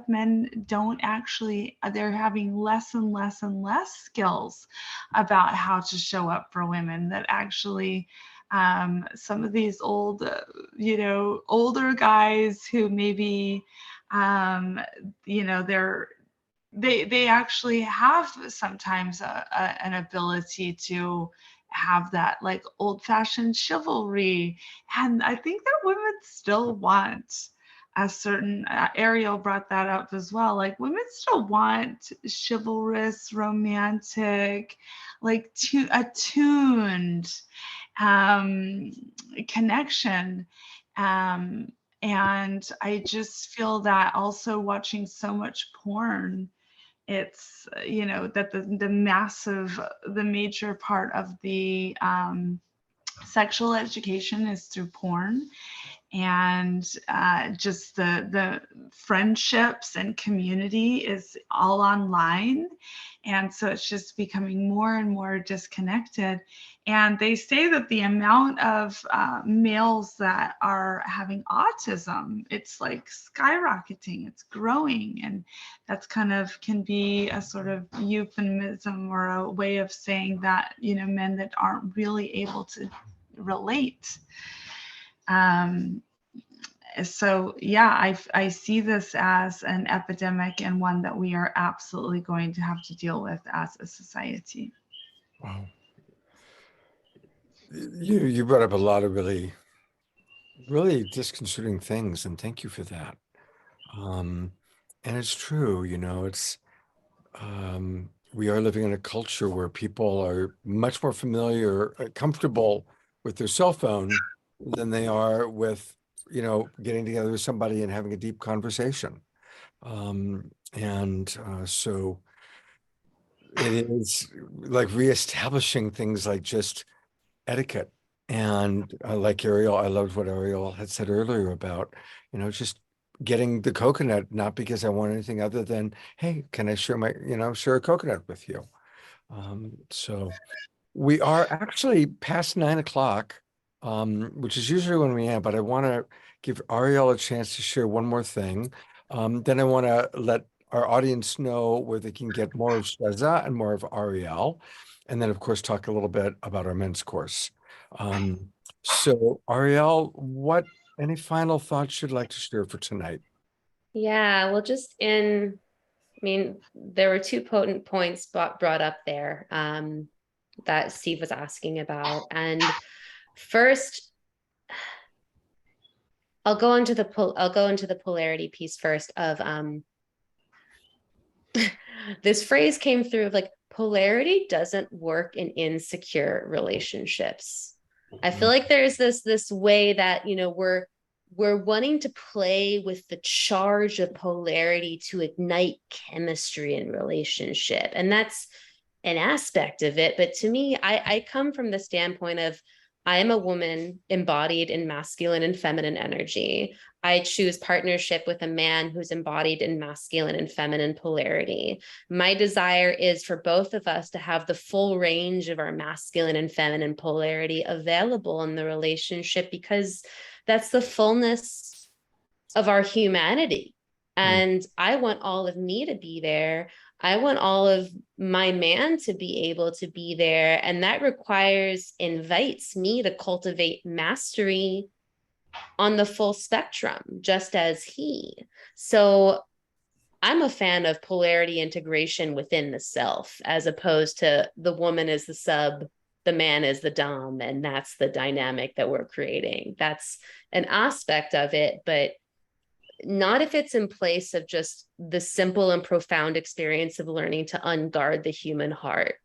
men don't actually, they're having less and less and less skills about how to show up for women. That actually some of these old, older guys who maybe, they actually have sometimes an ability to have that like old-fashioned chivalry. And I think that women still want a certain, Arielle brought that up as well, like women still want chivalrous, romantic, like attuned connection. And I just feel that also watching so much porn, it's that the major part of the sexual education is through porn, and just the friendships and community is all online. And so it's just becoming more and more disconnected. And they say that the amount of males that are having autism, it's like skyrocketing, it's growing. And that's kind of can be a sort of euphemism or a way of saying that, men that aren't really able to relate. So yeah, I see this as an epidemic and one that we are absolutely going to have to deal with as a society. Wow. You brought up a lot of really disconcerting things, and thank you for that. And it's true, it's we are living in a culture where people are much more familiar, comfortable with their cell phone than they are with, getting together with somebody and having a deep conversation. So it is like reestablishing things like just etiquette. And like Arielle, I loved what Arielle had said earlier about, just getting the coconut, not because I want anything other than, hey, can I share a coconut with you? So we are actually past 9 o'clock, which is usually when we end, but I want to give Arielle a chance to share one more thing. Then I want to let our audience know where they can get more of Sheza and more of Arielle. And then, of course, talk a little bit about our men's course. So Arielle, any final thoughts you'd like to share for tonight? Yeah, well, there were two potent points brought up there that Steve was asking about. And first, I'll go into the polarity piece first of this phrase came through of like, polarity doesn't work in insecure relationships. I feel like there's this way that, we're wanting to play with the charge of polarity to ignite chemistry in relationship. And that's an aspect of it. But to me, I come from the standpoint of, I am a woman embodied in masculine and feminine energy. I choose partnership with a man who's embodied in masculine and feminine polarity. My desire is for both of us to have the full range of our masculine and feminine polarity available in the relationship, because that's the fullness of our humanity. And I want all of me to be there. I want all of my man to be able to be there. And that invites me to cultivate mastery on the full spectrum, just as he. So I'm a fan of polarity integration within the self, as opposed to the woman is the sub, the man is the dom, and that's the dynamic that we're creating. That's an aspect of it, but not if it's in place of just the simple and profound experience of learning to unguard the human heart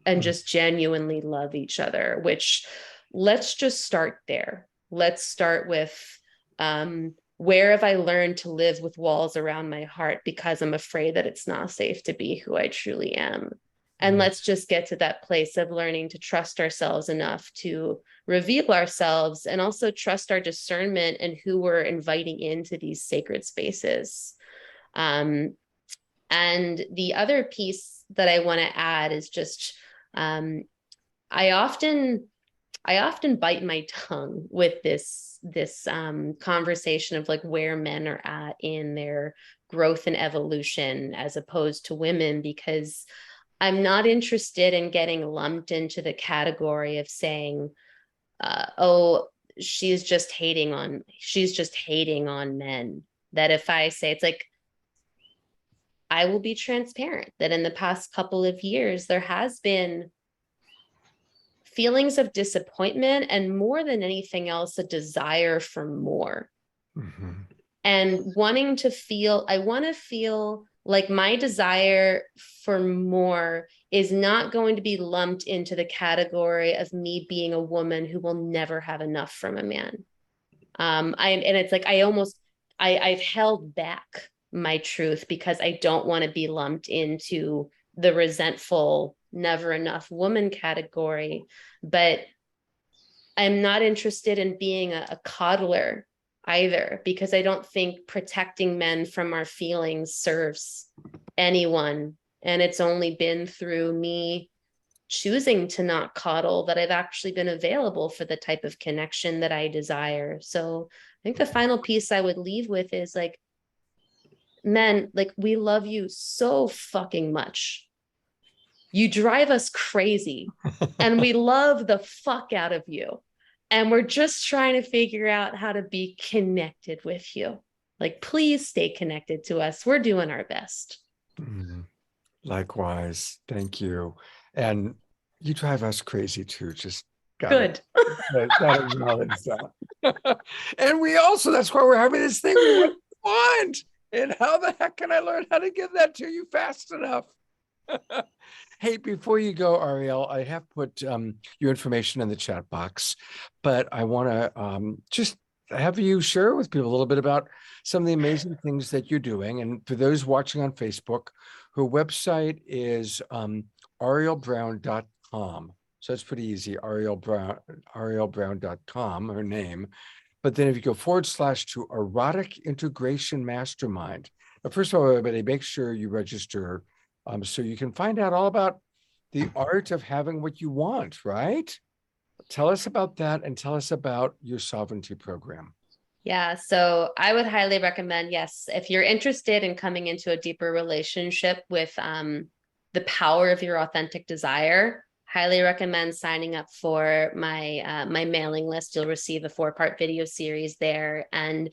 and just genuinely love each other, which let's just start there. Let's start with where have I learned to live with walls around my heart because I'm afraid that it's not safe to be who I truly am. And let's just get to that place of learning to trust ourselves enough to reveal ourselves, and also trust our discernment and who we're inviting into these sacred spaces. And the other piece that I want to add is just, I often bite my tongue with this conversation of like where men are at in their growth and evolution as opposed to women, because I'm not interested in getting lumped into the category of saying, oh, she's just hating on men. That if I say, it's like, I will be transparent that in the past couple of years, there has been feelings of disappointment, and more than anything else, a desire for more. And I want to feel like my desire for more is not going to be lumped into the category of me being a woman who will never have enough from a man. It's like I've held back my truth because I don't want to be lumped into the resentful, never enough woman category. But I'm not interested in being a coddler either, because I don't think protecting men from our feelings serves anyone. And it's only been through me choosing to not coddle that I've actually been available for the type of connection that I desire. So I think the final piece I would leave with is like, men, like, we love you so fucking much. You drive us crazy and we love the fuck out of you. And we're just trying to figure out how to be connected with you. Like, please stay connected to us. We're doing our best. Likewise. Thank you. And you drive us crazy too. Just Good. gotta acknowledge that. And we also, that's why we're having this thing we want. And how the heck can I learn how to give that to you fast enough? Hey, before you go, Arielle, I have put your information in the chat box, but I want to just have you share with people a little bit about some of the amazing things that you're doing. And for those watching on Facebook, her website is ariellebrown.com. So it's pretty easy, ariellebrown.com, her name. But then if you go / to Erotic Integration Mastermind. Now, first of all, everybody, make sure you register so you can find out all about the art of having what you want, right? Tell us about that and tell us about your sovereignty program. Yeah, so I would highly recommend, yes, if you're interested in coming into a deeper relationship with the power of your authentic desire, highly recommend signing up for my my mailing list. You'll receive a 4-part video series there. And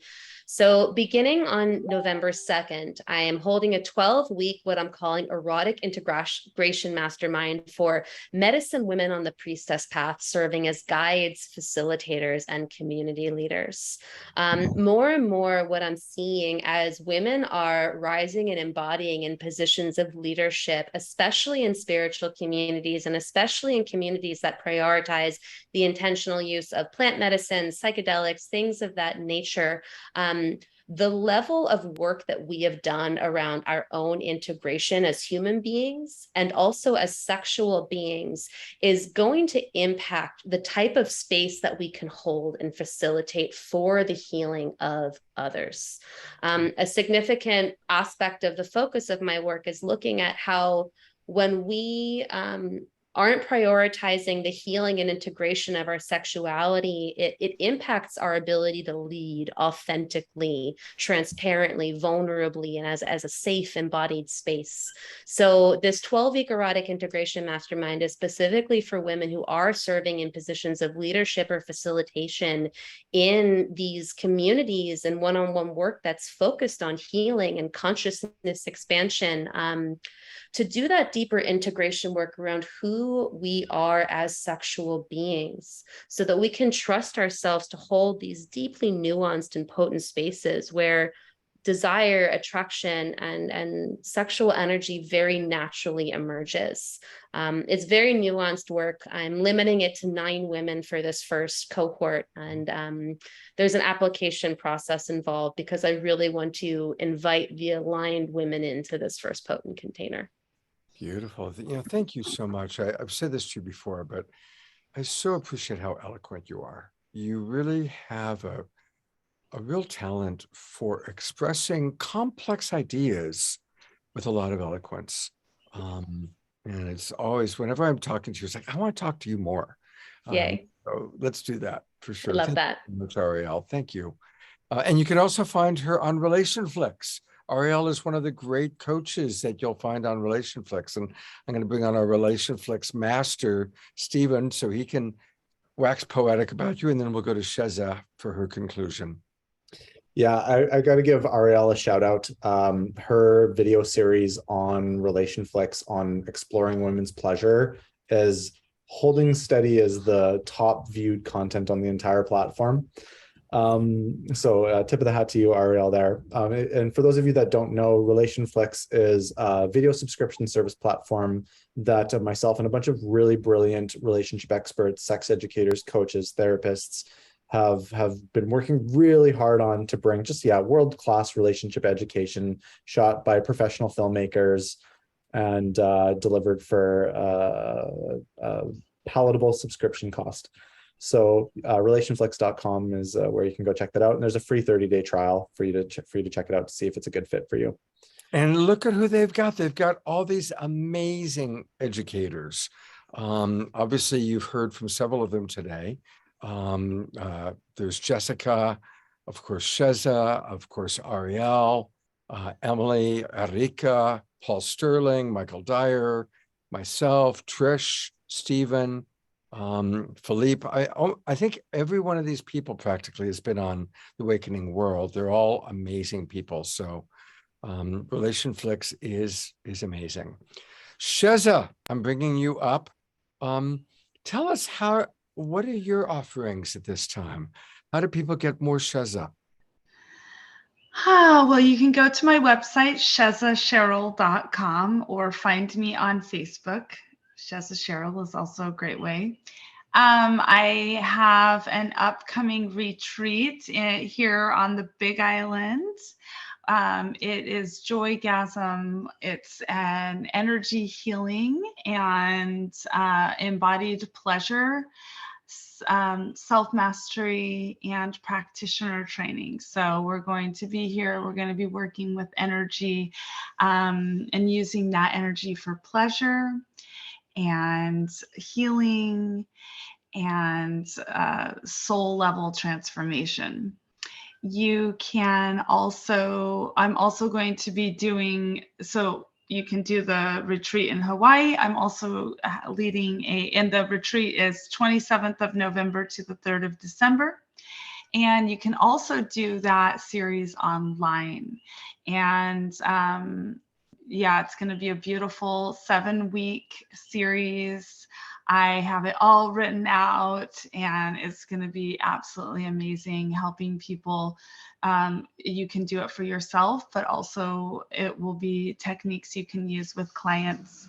so beginning on November 2nd, I am holding a 12-week, what I'm calling Erotic Integration Mastermind for medicine women on the priestess path, serving as guides, facilitators, and community leaders. More and more what I'm seeing as women are rising and embodying in positions of leadership, especially in spiritual communities and especially in communities that prioritize the intentional use of plant medicines, psychedelics, things of that nature. The level of work that we have done around our own integration as human beings and also as sexual beings is going to impact the type of space that we can hold and facilitate for the healing of others. A significant aspect of the focus of my work is looking at how when we aren't prioritizing the healing and integration of our sexuality, it impacts our ability to lead authentically, transparently, vulnerably, and as a safe, embodied space. So this 12-week Erotic Integration Mastermind is specifically for women who are serving in positions of leadership or facilitation in these communities and one-on-one work that's focused on healing and consciousness expansion, to do that deeper integration work around who we are as sexual beings so that we can trust ourselves to hold these deeply nuanced and potent spaces where desire, attraction, and sexual energy very naturally emerges. It's very nuanced work. I'm limiting it to 9 women for this first cohort. And there's an application process involved because I really want to invite the aligned women into this first potent container. Beautiful. Thank you so much. I've said this to you before, but I so appreciate how eloquent you are. You really have a real talent for expressing complex ideas with a lot of eloquence. And it's always, whenever I'm talking to you, it's like, I want to talk to you more. Yay. So let's do that for sure. I love that. Thank you so much, Arielle. Thank you. And you can also find her on RelationFlix. Arielle is one of the great coaches that you'll find on RelationFlix. And I'm going to bring on our RelationFlix master, Steven, so he can wax poetic about you. And then we'll go to Sheza for her conclusion. Yeah, I got to give Arielle a shout out. Her video series on RelationFlix on exploring women's pleasure is holding steady as the top viewed content on the entire platform. So tip of the hat to you, Arielle, there. And for those of you that don't know, RelationFlix is a video subscription service platform that myself and a bunch of really brilliant relationship experts, sex educators, coaches, therapists have been working really hard on to bring just, world-class relationship education shot by professional filmmakers and delivered for a palatable subscription cost. So relationflix.com is where you can go check that out. And there's a free 30-day trial for you to check it out to see if it's a good fit for you. And look at who they've got. They've got all these amazing educators. Obviously, you've heard from several of them today. There's Jessica, of course, Sheza, of course, Arielle, Emily, Erika, Paul Sterling, Michael Dyer, myself, Trish, Stephen, Philippe. I think every one of these people practically has been on The Awakening World. They're all amazing people. So Relation Flicks is amazing. Sheza, I'm bringing you up. Tell us what are your offerings at this time? How do people get more Sheza? Well, you can go to my website, shezasheryl.com, or find me on Facebook. Sheza Sheryl is also a great way. I have an upcoming retreat here on the Big Island. It is Joygasm. It's an energy healing and embodied pleasure, self-mastery, and practitioner training. So we're going to be here. We're going to be working with energy and using that energy for pleasure and healing and soul level transformation. You can also, I'm also going to be doing, so you can do the retreat in Hawaii. I'm also leading and the retreat is 27th of November to the 3rd of December. And you can also do that series online. And yeah, it's going to be a beautiful 7-week series. I have it all written out, and it's going to be absolutely amazing, helping people. You can do it for yourself, but also it will be techniques you can use with clients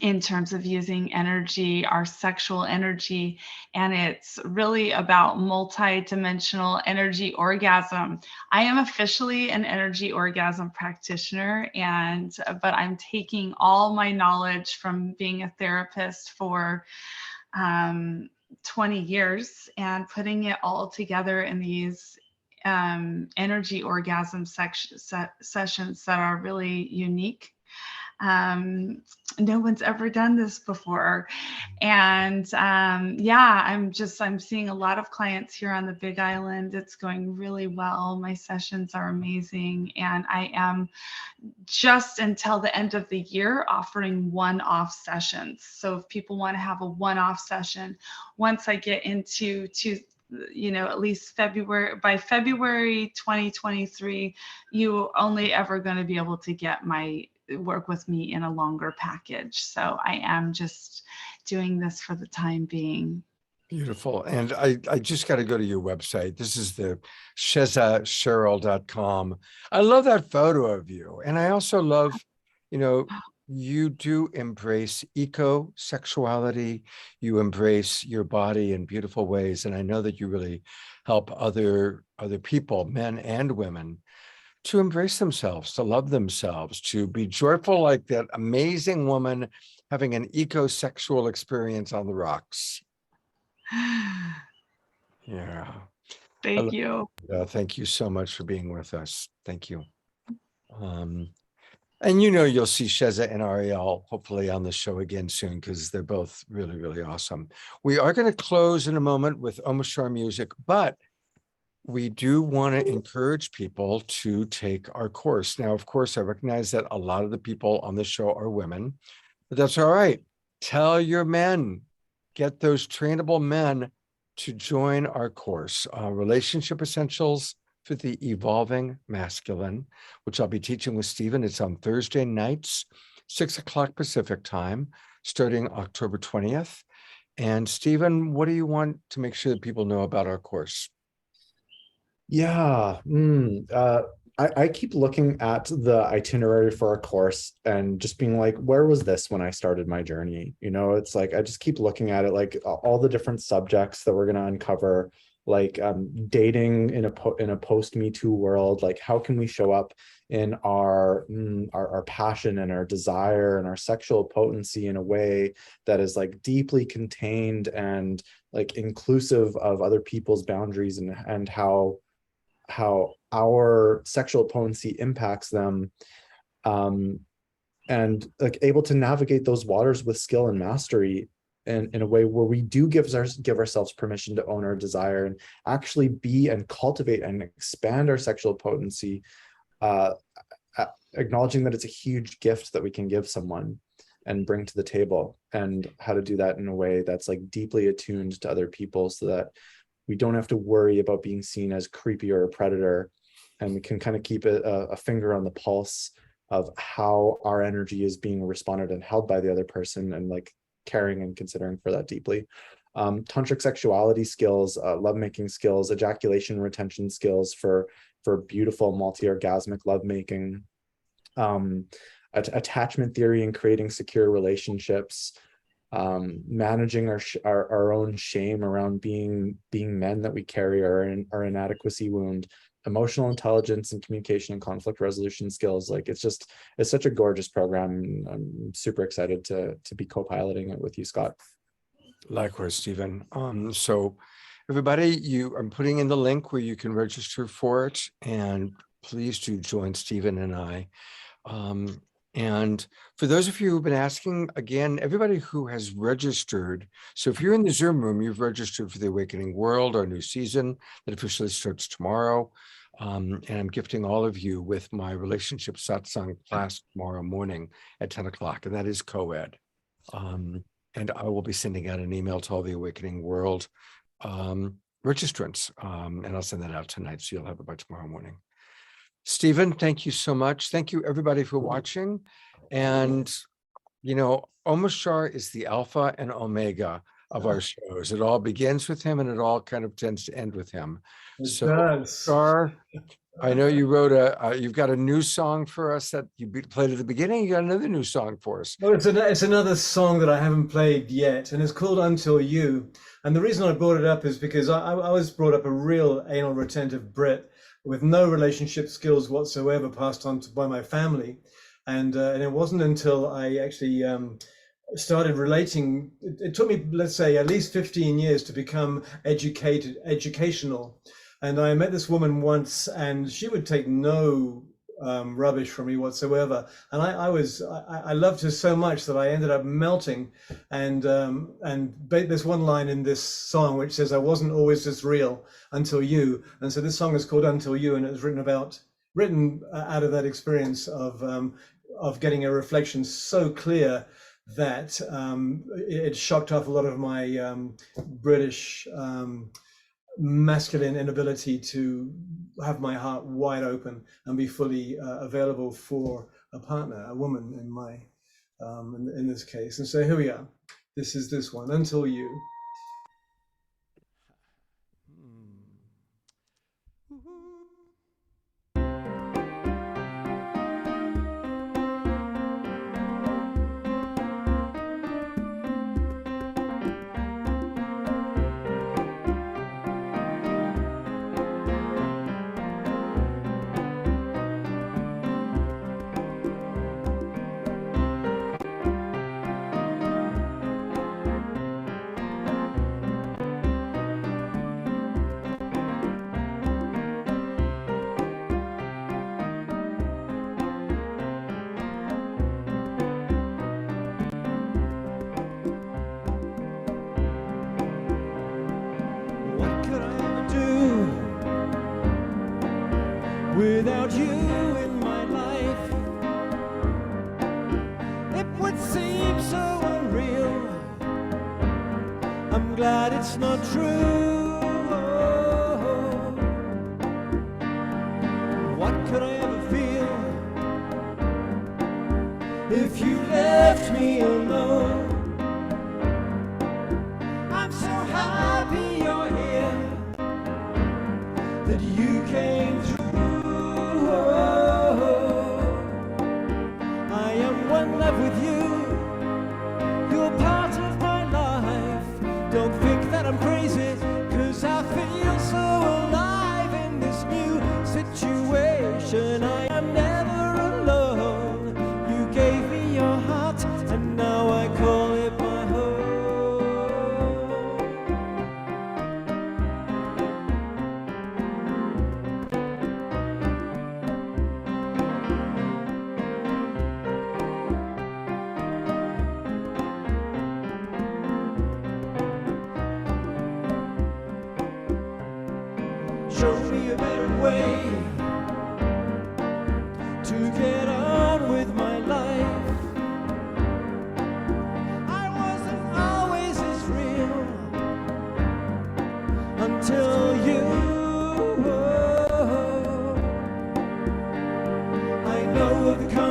in terms of using energy, our sexual energy. And it's really about multi-dimensional energy orgasm. I am officially an energy orgasm practitioner, but I'm taking all my knowledge from being a therapist for 20 years and putting it all together in these energy orgasm sessions that are really unique. No one's ever done this before. And yeah, I'm seeing a lot of clients here on the Big Island. It's going really well. My sessions are amazing. And I am just until the end of the year offering one-off sessions. So if people want to have a one-off session, once I get into at least by February 2023, you're only ever going to be able to get my work with me in a longer package. So I am just doing this for the time being. Beautiful. And I just got to go to your website. This is the shezasheryl.com. I love that photo of you. And I also love, you do embrace eco-sexuality. You embrace your body in beautiful ways. And I know that you really help other people, men and women, to embrace themselves, to love themselves, to be joyful like that amazing woman having an eco-sexual experience on the rocks. Yeah. Thank you. Thank you so much for being with us. Thank you. And you'll see Sheza and Arielle hopefully on the show again soon, because they're both really, really awesome. We are going to close in a moment with Omashar music, but we do want to encourage people to take our course. Now, of course, I recognize that a lot of the people on the show are women, but that's all right. Tell your men, get those trainable men to join our course, Relationship Essentials for the Evolving Masculine, which I'll be teaching with Steven. It's on Thursday nights, 6:00 Pacific time, starting October 20th. And Steven, what do you want to make sure that people know about our course? Yeah, I keep looking at the itinerary for our course and just being like, where was this when I started my journey? It's like, I just keep looking at it, like all the different subjects that we're going to uncover, like dating in a post Me Too world. Like, how can we show up in our passion and our desire and our sexual potency in a way that is like deeply contained and like inclusive of other people's boundaries, and how our sexual potency impacts them, and like able to navigate those waters with skill and mastery in a way where we do give ourselves permission to own our desire and actually be and cultivate and expand our sexual potency, acknowledging that it's a huge gift that we can give someone. and bring to the table, and how to do that in a way that's like deeply attuned to other people, so that we don't have to worry about being seen as creepy or a predator, and we can kind of keep a finger on the pulse of how our energy is being responded and held by the other person, and like caring and considering for that deeply. Tantric sexuality skills, lovemaking skills, ejaculation retention skills for beautiful multi-orgasmic lovemaking, attachment theory and creating secure relationships, managing our own shame around being men that we carry, our inadequacy wound, emotional intelligence and communication and conflict resolution skills. Like it's such a gorgeous program. I'm super excited to be co-piloting it with you, Scott. Likewise, Stephen. So everybody, I'm putting in the link where you can register for it, and please do join Stephen and I. And for those of you who've been asking, again, everybody who has registered, so if you're in the Zoom room, you've registered for the Awakening World, our new season that officially starts tomorrow. And I'm gifting all of you with my relationship satsang class tomorrow morning at 10 o'clock, and that is co-ed. And I will be sending out an email to all the Awakening World registrants, and I'll send that out tonight, so you'll have it by tomorrow morning. Stephen, thank you so much. Thank you, everybody, for watching. And, you know, Omashar is the alpha and omega of our shows. It all begins with him, and it all kind of tends to end with him. It does. Omashar, I know you wrote you've got a new song for us that you played at the beginning. You got another new song for us. Well, it's another song that I haven't played yet, and it's called Until You. And the reason I brought it up is because I was brought up a real anal retentive Brit with no relationship skills whatsoever passed on by my family. And it wasn't until I actually started relating, it took me, let's say, at least 15 years to become educational. And I met this woman once, and she would take no rubbish from me whatsoever. And I loved her so much that I ended up melting. And there's one line in this song which says, "I wasn't always just real until you." And so this song is called Until You, and it was written out of that experience of getting a reflection so clear that it shocked off a lot of my British masculine inability to have my heart wide open and be fully available for a partner, a woman in my in this case. And so here we are. This is this one, Until You. Without you in my life, it would seem so unreal. I'm glad it's not true. What could I ever feel if you left me alone? I'm so happy you're here, that you came through. I am one love with you. You're part of my life. Don't think that I'm crazy, 'cause I feel so alive in this new situation. I am never alone. You gave me your heart, and now I call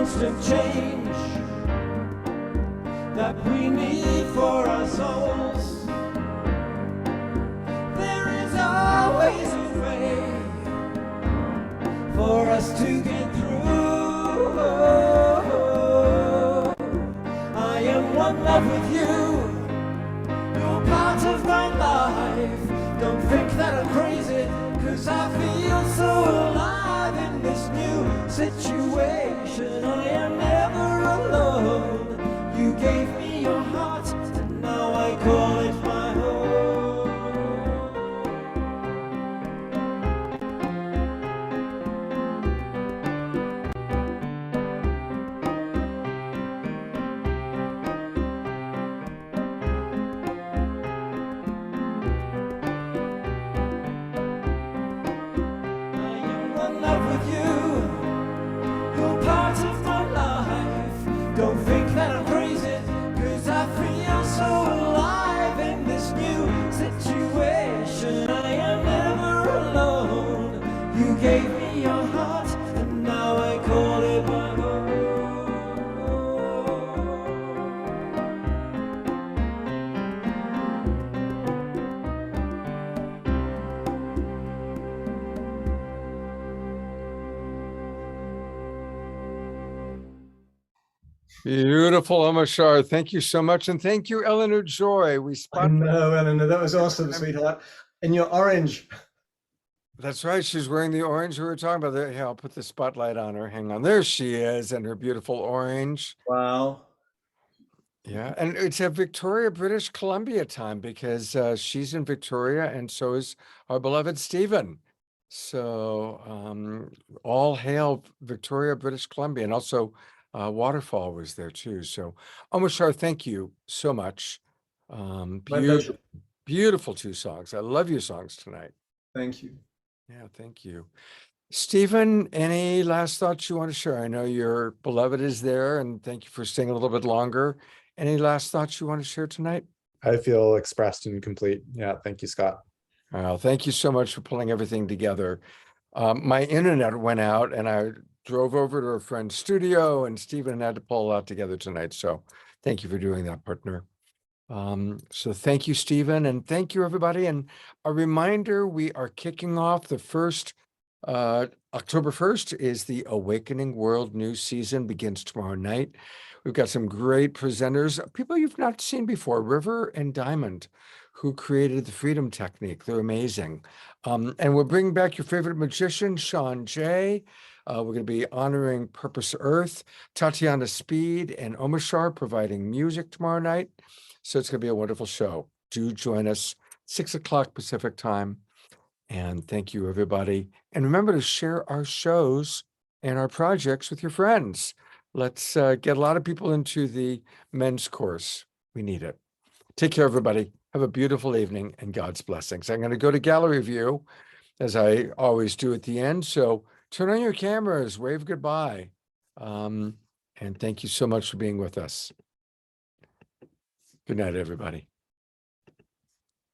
constant change that we need for our souls. There is always a way for us to get through. I am one love with you. You're part of my life. Don't think that I'm crazy, 'cause I feel so alive in this new situation. I am never alone. You gave me your heart, and now I call it my home. Don't think that I'm crazy, 'cause I feel so alive in this new situation. I am never alone. You gave me your heart, and now I call it my home. Beautiful, Omashar. Thank you so much. And thank you, Eleanor Joy. We I spot know, Eleanor, that was awesome, sweetheart. And you're orange. That's right. She's wearing the orange we were talking about. There, here, I'll put the spotlight on her. Hang on. There she is in her beautiful orange. Wow. Yeah. And it's a Victoria, British Columbia time because she's in Victoria and so is our beloved Stephen. So all hail Victoria, British Columbia. And also Waterfall was there too. So Omashar, thank you so much. My pleasure. Beautiful two songs. I love your songs tonight. Thank you. Yeah, thank you. Stephen, any last thoughts you want to share? I know your beloved is there, and thank you for staying a little bit longer. Any last thoughts you want to share tonight? I feel expressed and complete. Yeah, thank you, Scott. Thank you so much for pulling everything together. My internet went out, and I drove over to a friend's studio, and Stephen had to pull a lot together tonight. So thank you for doing that, partner. So thank you, Stephen, and thank you, everybody. And a reminder, we are kicking off the first, October 1st is the Awakening World News season, begins tomorrow night. We've got some great presenters, people you've not seen before, River and Diamond, who created the Freedom Technique. They're amazing. And we're bringing back your favorite magician, Sean Jay. We're going to be honoring Purpose Earth, Tatiana Speed, and Omashar providing music tomorrow night. So it's going to be a wonderful show. Do join us, 6 o'clock Pacific time. And thank you, everybody. And remember to share our shows and our projects with your friends. Let's get a lot of people into the men's course. We need it. Take care, everybody. Have a beautiful evening and God's blessings. I'm going to go to gallery view, as I always do at the end. So turn on your cameras, wave goodbye. And thank you so much for being with us. Good night, everybody.